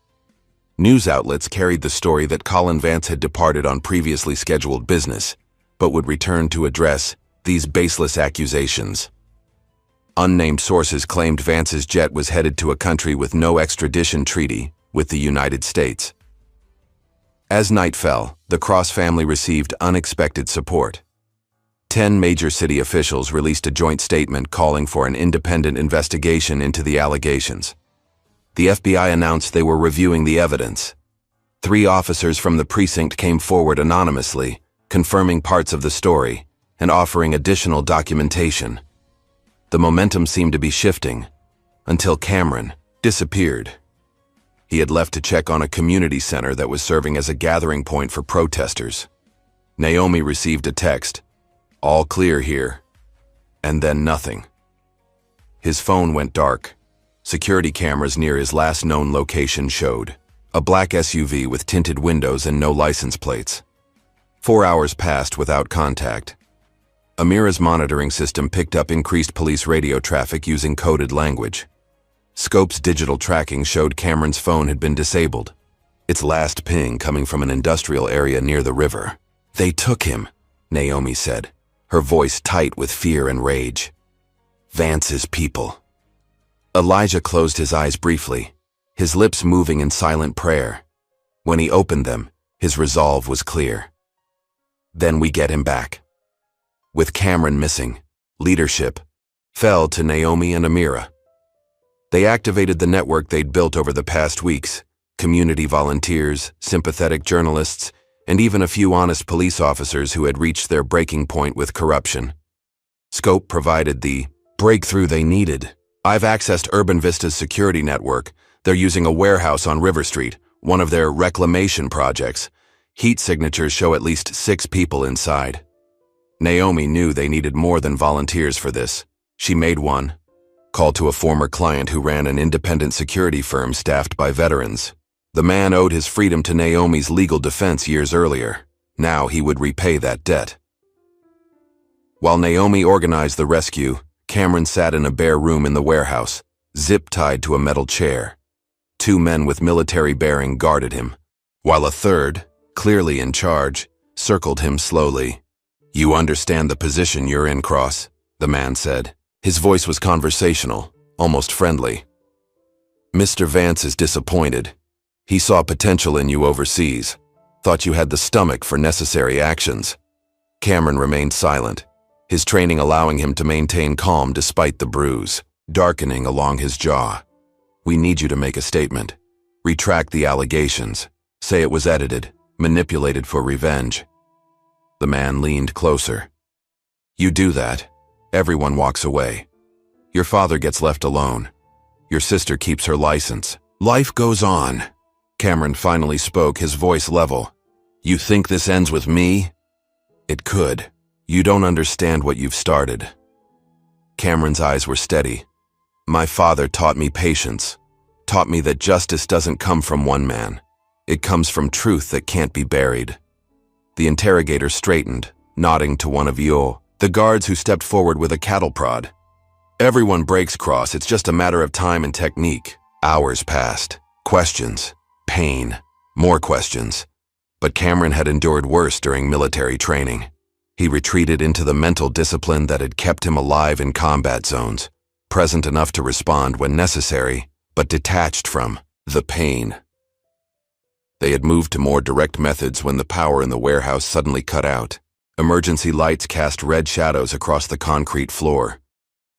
News outlets carried the story that Colin Vance had departed on previously scheduled business, but would return to address these baseless accusations. Unnamed sources claimed Vance's jet was headed to a country with no extradition treaty with the United States. As night fell, the Cross family received unexpected support. 10 major city officials released a joint statement calling for an independent investigation into the allegations. The FBI announced they were reviewing the evidence. 3 officers from the precinct came forward anonymously, confirming parts of the story and offering additional documentation. The momentum seemed to be shifting until Cameron disappeared. He had left to check on a community center that was serving as a gathering point for protesters. Naomi received a text, "All clear here," and then nothing. His phone went dark. Security cameras near his last known location showed a black SUV with tinted windows and no license plates. 4 hours passed without contact. Amira's monitoring system picked up increased police radio traffic using coded language. Scope's digital tracking showed Cameron's phone had been disabled, its last ping coming from an industrial area near the river. "They took him," Naomi said, her voice tight with fear and rage. "Vance's people." Elijah closed his eyes briefly, his lips moving in silent prayer. When he opened them, his resolve was clear. "Then we get him back." With Cameron missing, leadership fell to Naomi and Amira. They activated the network they'd built over the past weeks: community volunteers, sympathetic journalists, and even a few honest police officers who had reached their breaking point with corruption. Scope provided the breakthrough they needed. "I've accessed Urban Vista's security network. They're using a warehouse on River Street, one of their reclamation projects. Heat signatures show at least 6 people inside." Naomi knew they needed more than volunteers for this. She made one call to a former client who ran an independent security firm staffed by veterans. The man owed his freedom to Naomi's legal defense years earlier. Now he would repay that debt. While Naomi organized the rescue, Cameron sat in a bare room in the warehouse, zip-tied to a metal chair. 2 men with military bearing guarded him, while a third, clearly in charge, circled him slowly. "You understand the position you're in, Cross," the man said. His voice was conversational, almost friendly. "Mr. Vance is disappointed. He saw potential in you overseas, thought you had the stomach for necessary actions." Cameron remained silent, his training allowing him to maintain calm despite the bruise darkening along his jaw. "We need you to make a statement. Retract the allegations. Say it was edited, manipulated for revenge." The man leaned closer. "You do that, everyone walks away. Your father gets left alone. Your sister keeps her license. Life goes on." Cameron finally spoke, his voice level. "You think this ends with me? It could. You don't understand what you've started." Cameron's eyes were steady. "My father taught me patience, taught me that justice doesn't come from one man. It comes from truth that can't be buried." The interrogator straightened, nodding to one of the guards who stepped forward with a cattle prod. "Everyone breaks, Cross. It's just a matter of time and technique." Hours passed. Questions. Pain. More questions. But Cameron had endured worse during military training. He retreated into the mental discipline that had kept him alive in combat zones, present enough to respond when necessary, but detached from the pain. They had moved to more direct methods when the power in the warehouse suddenly cut out. Emergency lights cast red shadows across the concrete floor.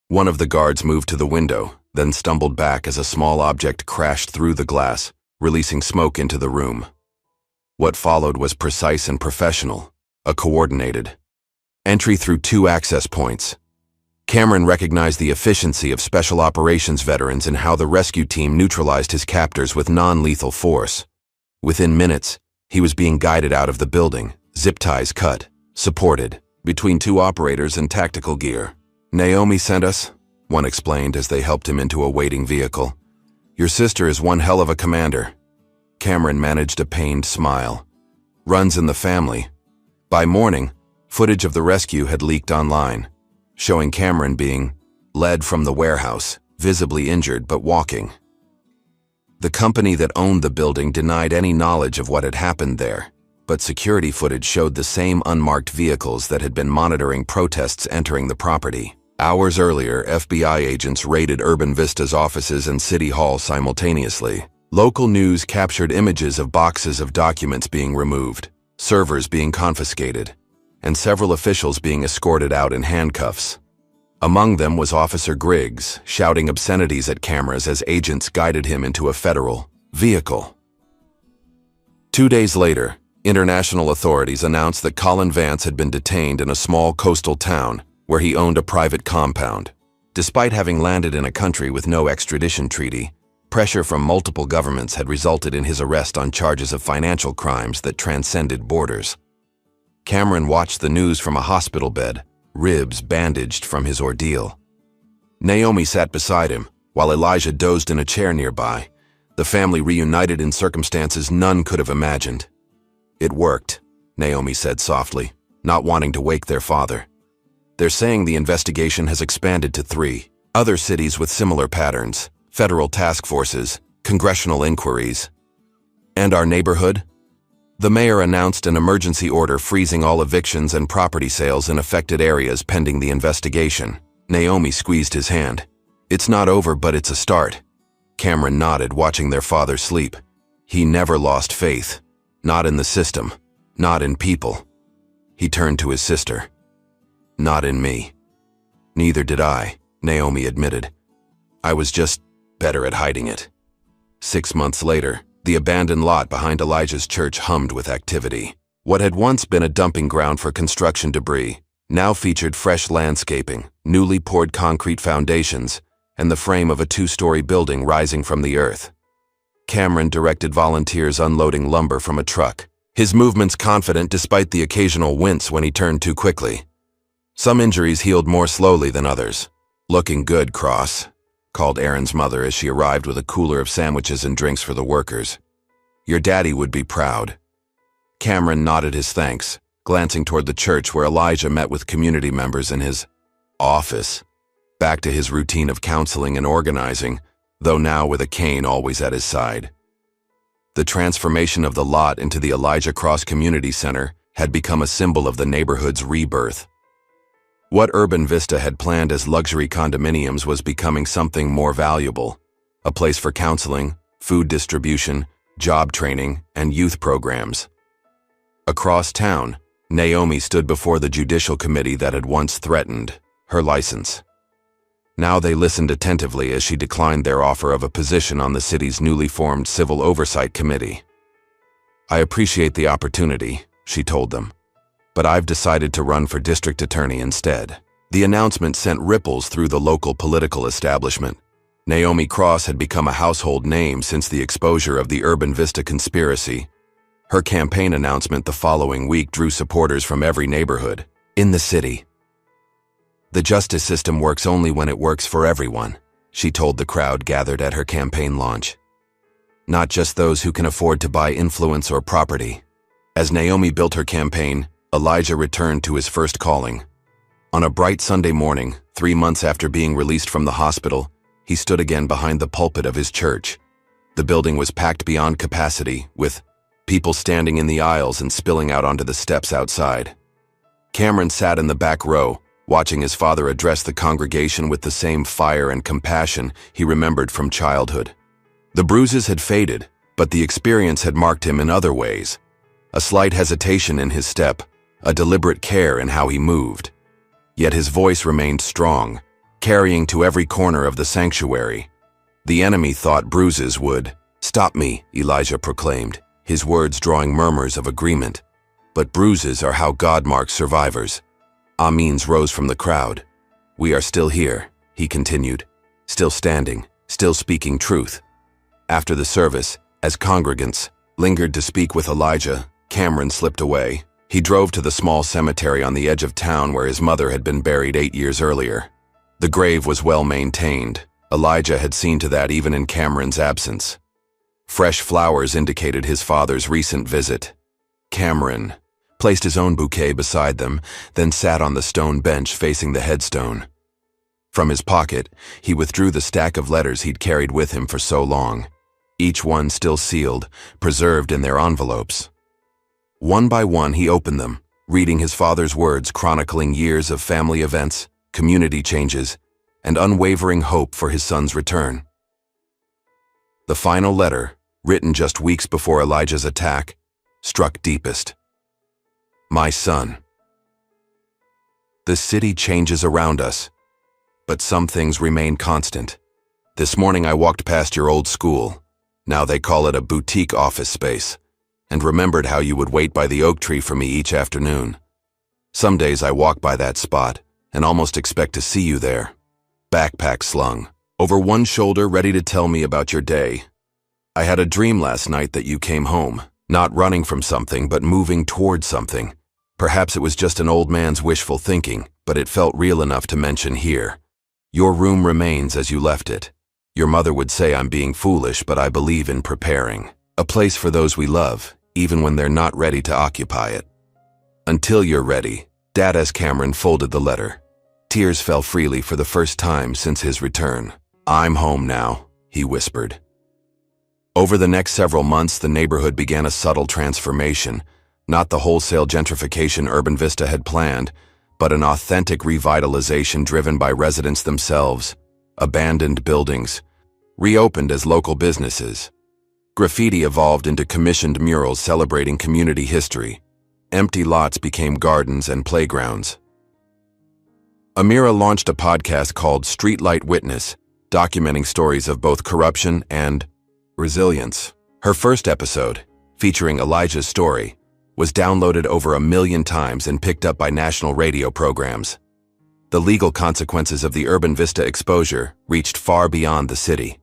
One of the guards moved to the window, then stumbled back as a small object crashed through the glass, releasing smoke into the room. What followed was precise and professional, a coordinated entry through 2 access points. Cameron recognized the efficiency of special operations veterans and how the rescue team neutralized his captors with non-lethal force. Within minutes, he was being guided out of the building, zip ties cut, supported, between 2 operators in tactical gear. "Naomi sent us," one explained as they helped him into a waiting vehicle. "Your sister is one hell of a commander." Cameron managed a pained smile. "Runs in the family." By morning, footage of the rescue had leaked online, showing Cameron being led from the warehouse, visibly injured but walking. The company that owned the building denied any knowledge of what had happened there, but security footage showed the same unmarked vehicles that had been monitoring protests entering the property. Hours earlier, FBI agents raided Urban Vista's offices and City Hall simultaneously. Local news captured images of boxes of documents being removed, servers being confiscated, and several officials being escorted out in handcuffs. Among them was Officer Griggs, shouting obscenities at cameras as agents guided him into a federal vehicle. 2 days later, international authorities announced that Colin Vance had been detained in a small coastal town where he owned a private compound. Despite having landed in a country with no extradition treaty, pressure from multiple governments had resulted in his arrest on charges of financial crimes that transcended borders. Cameron watched the news from a hospital bed, ribs bandaged from his ordeal. Naomi sat beside him, while Elijah dozed in a chair nearby. The family reunited in circumstances none could have imagined. "It worked," Naomi said softly, not wanting to wake their father. "They're saying the investigation has expanded to 3 other cities with similar patterns, federal task forces, congressional inquiries. And our neighborhood?" The mayor announced an emergency order freezing all evictions and property sales in affected areas pending the investigation. Naomi squeezed his hand. "It's not over, but it's a start." Cameron nodded, watching their father sleep. He never lost faith. Not in the system. Not in people. He turned to his sister. "Not in me." "Neither did I," Naomi admitted. "I was just better at hiding it." 6 months later, the abandoned lot behind Elijah's church hummed with activity. What had once been a dumping ground for construction debris now featured fresh landscaping, newly poured concrete foundations, and the frame of a 2-story building rising from the earth. Cameron directed volunteers unloading lumber from a truck, his movements confident despite the occasional wince when he turned too quickly. Some injuries healed more slowly than others. "Looking good, Cross," called Aaron's mother as she arrived with a cooler of sandwiches and drinks for the workers. "Your daddy would be proud." Cameron nodded his thanks, glancing toward the church where Elijah met with community members in his office, back to his routine of counseling and organizing, though now with a cane always at his side. The transformation of the lot into the Elijah Cross Community Center had become a symbol of the neighborhood's rebirth. What Urban Vista had planned as luxury condominiums was becoming something more valuable, a place for counseling, food distribution, job training, and youth programs. Across town, Naomi stood before the judicial committee that had once threatened her license. Now they listened attentively as she declined their offer of a position on the city's newly formed Civil Oversight Committee. "I appreciate the opportunity," she told them, "but I've decided to run for district attorney instead." The announcement sent ripples through the local political establishment. Naomi Cross had become a household name since the exposure of the Urban Vista conspiracy. Her campaign announcement the following week drew supporters from every neighborhood in the city. "The justice system works only when it works for everyone," she told the crowd gathered at her campaign launch. "Not just those who can afford to buy influence or property." As Naomi built her campaign, Elijah returned to his first calling. On a bright Sunday morning, 3 months after being released from the hospital, he stood again behind the pulpit of his church. The building was packed beyond capacity, with people standing in the aisles and spilling out onto the steps outside. Cameron sat in the back row, watching his father address the congregation with the same fire and compassion he remembered from childhood. The bruises had faded, but the experience had marked him in other ways. A slight hesitation in his step, a deliberate care in how he moved. Yet his voice remained strong, carrying to every corner of the sanctuary. The enemy thought bruises would stop me, Elijah proclaimed, his words drawing murmurs of agreement. But bruises are how God marks survivors. Amens rose from the crowd. "We are still here," he continued, "still standing, still speaking truth." After the service, as congregants lingered to speak with Elijah, Cameron slipped away. He drove to the small cemetery on the edge of town where his mother had been buried 8 years earlier. The grave was well maintained. Elijah had seen to that even in Cameron's absence. Fresh flowers indicated his father's recent visit. Cameron placed his own bouquet beside them, then sat on the stone bench facing the headstone. From his pocket, he withdrew the stack of letters he'd carried with him for so long, each one still sealed, preserved in their envelopes. One by one, he opened them, reading his father's words chronicling years of family events, community changes, and unwavering hope for his son's return. The final letter, written just weeks before Elijah's attack, struck deepest. "My son. The city changes around us, but some things remain constant. This morning I walked past your old school, now they call it a boutique office space, and remembered how you would wait by the oak tree for me each afternoon. Some days I walk by that spot and almost expect to see you there, backpack slung, over one shoulder ready to tell me about your day. I had a dream last night that you came home, not running from something but moving toward something. Perhaps it was just an old man's wishful thinking, but it felt real enough to mention here. Your room remains as you left it. Your mother would say I'm being foolish, but I believe in preparing. A place for those we love, even when they're not ready to occupy it. Until you're ready, Dad, as Cameron folded the letter. Tears fell freely for the first time since his return. I'm home now, he whispered. Over the next several months, the neighborhood began a subtle transformation, not the wholesale gentrification Urban Vista had planned, but an authentic revitalization driven by residents themselves. Abandoned buildings reopened as local businesses. Graffiti evolved into commissioned murals celebrating community history. Empty lots became gardens and playgrounds. Amira launched a podcast called Streetlight Witness, documenting stories of both corruption and resilience. Her first episode, featuring Elijah's story, was downloaded over 1 million times and picked up by national radio programs. The legal consequences of the Urban Vista exposure reached far beyond the city.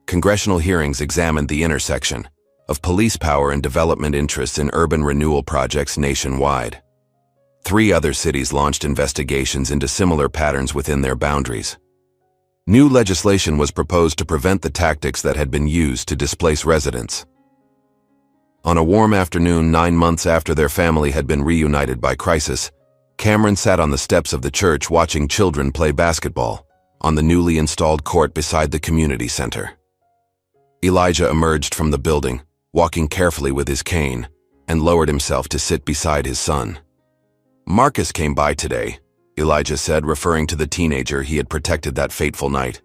Congressional hearings examined the intersection of police power and development interests in urban renewal projects nationwide. 3 other cities launched investigations into similar patterns within their boundaries. New legislation was proposed to prevent the tactics that had been used to displace residents. On a warm afternoon 9 months after their family had been reunited by crisis, Cameron sat on the steps of the church watching children play basketball on the newly installed court beside the community center. Elijah emerged from the building, walking carefully with his cane, and lowered himself to sit beside his son. Marcus came by today, Elijah said, referring to the teenager he had protected that fateful night.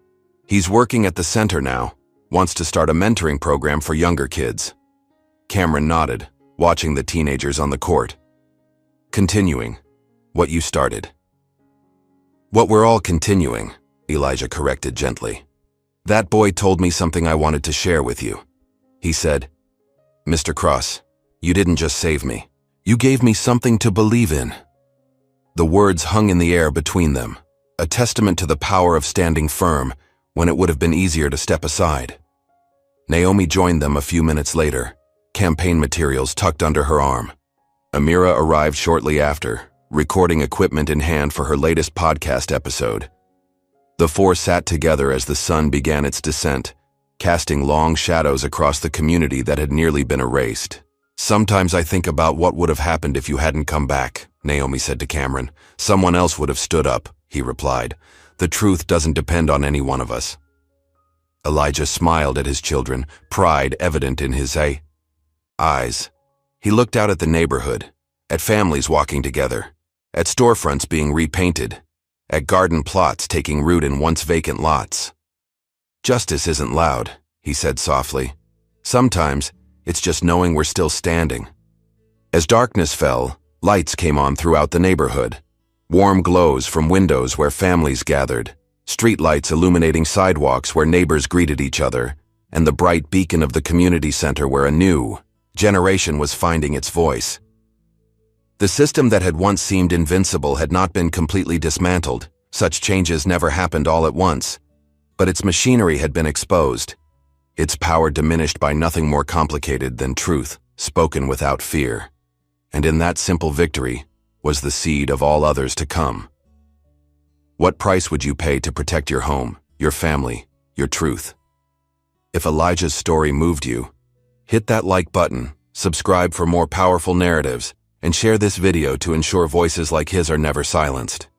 He's working at the center now, wants to start a mentoring program for younger kids. Cameron nodded, watching the teenagers on the court. Continuing what you started. What we're all continuing, Elijah corrected gently. That boy told me something I wanted to share with you. He said, Mr. Cross, you didn't just save me. You gave me something to believe in. The words hung in the air between them, a testament to the power of standing firm when it would have been easier to step aside. Naomi joined them a few minutes later, campaign materials tucked under her arm. Amira arrived shortly after, recording equipment in hand for her latest podcast episode. The 4 sat together as the sun began its descent, casting long shadows across the community that had nearly been erased. Sometimes I think about what would have happened if you hadn't come back, Naomi said to Cameron. Someone else would have stood up, he replied. The truth doesn't depend on any one of us. Elijah smiled at his children, pride evident in his eyes. He looked out at the neighborhood, at families walking together, at storefronts being repainted, at garden plots taking root in once vacant lots. Justice isn't loud, he said softly. Sometimes it's just knowing we're still standing. As darkness fell, lights came on throughout the neighborhood. Warm glows from windows where families gathered, street lights illuminating sidewalks where neighbors greeted each other, and the bright beacon of the community center where a new generation was finding its voice. The system that had once seemed invincible had not been completely dismantled. Such changes never happened all at once. But its machinery had been exposed, its power diminished by nothing more complicated than truth, spoken without fear. And in that simple victory was the seed of all others to come. What price would you pay to protect your home, your family, your truth? If Elijah's story moved you, hit that like button, subscribe for more powerful narratives, and share this video to ensure voices like his are never silenced.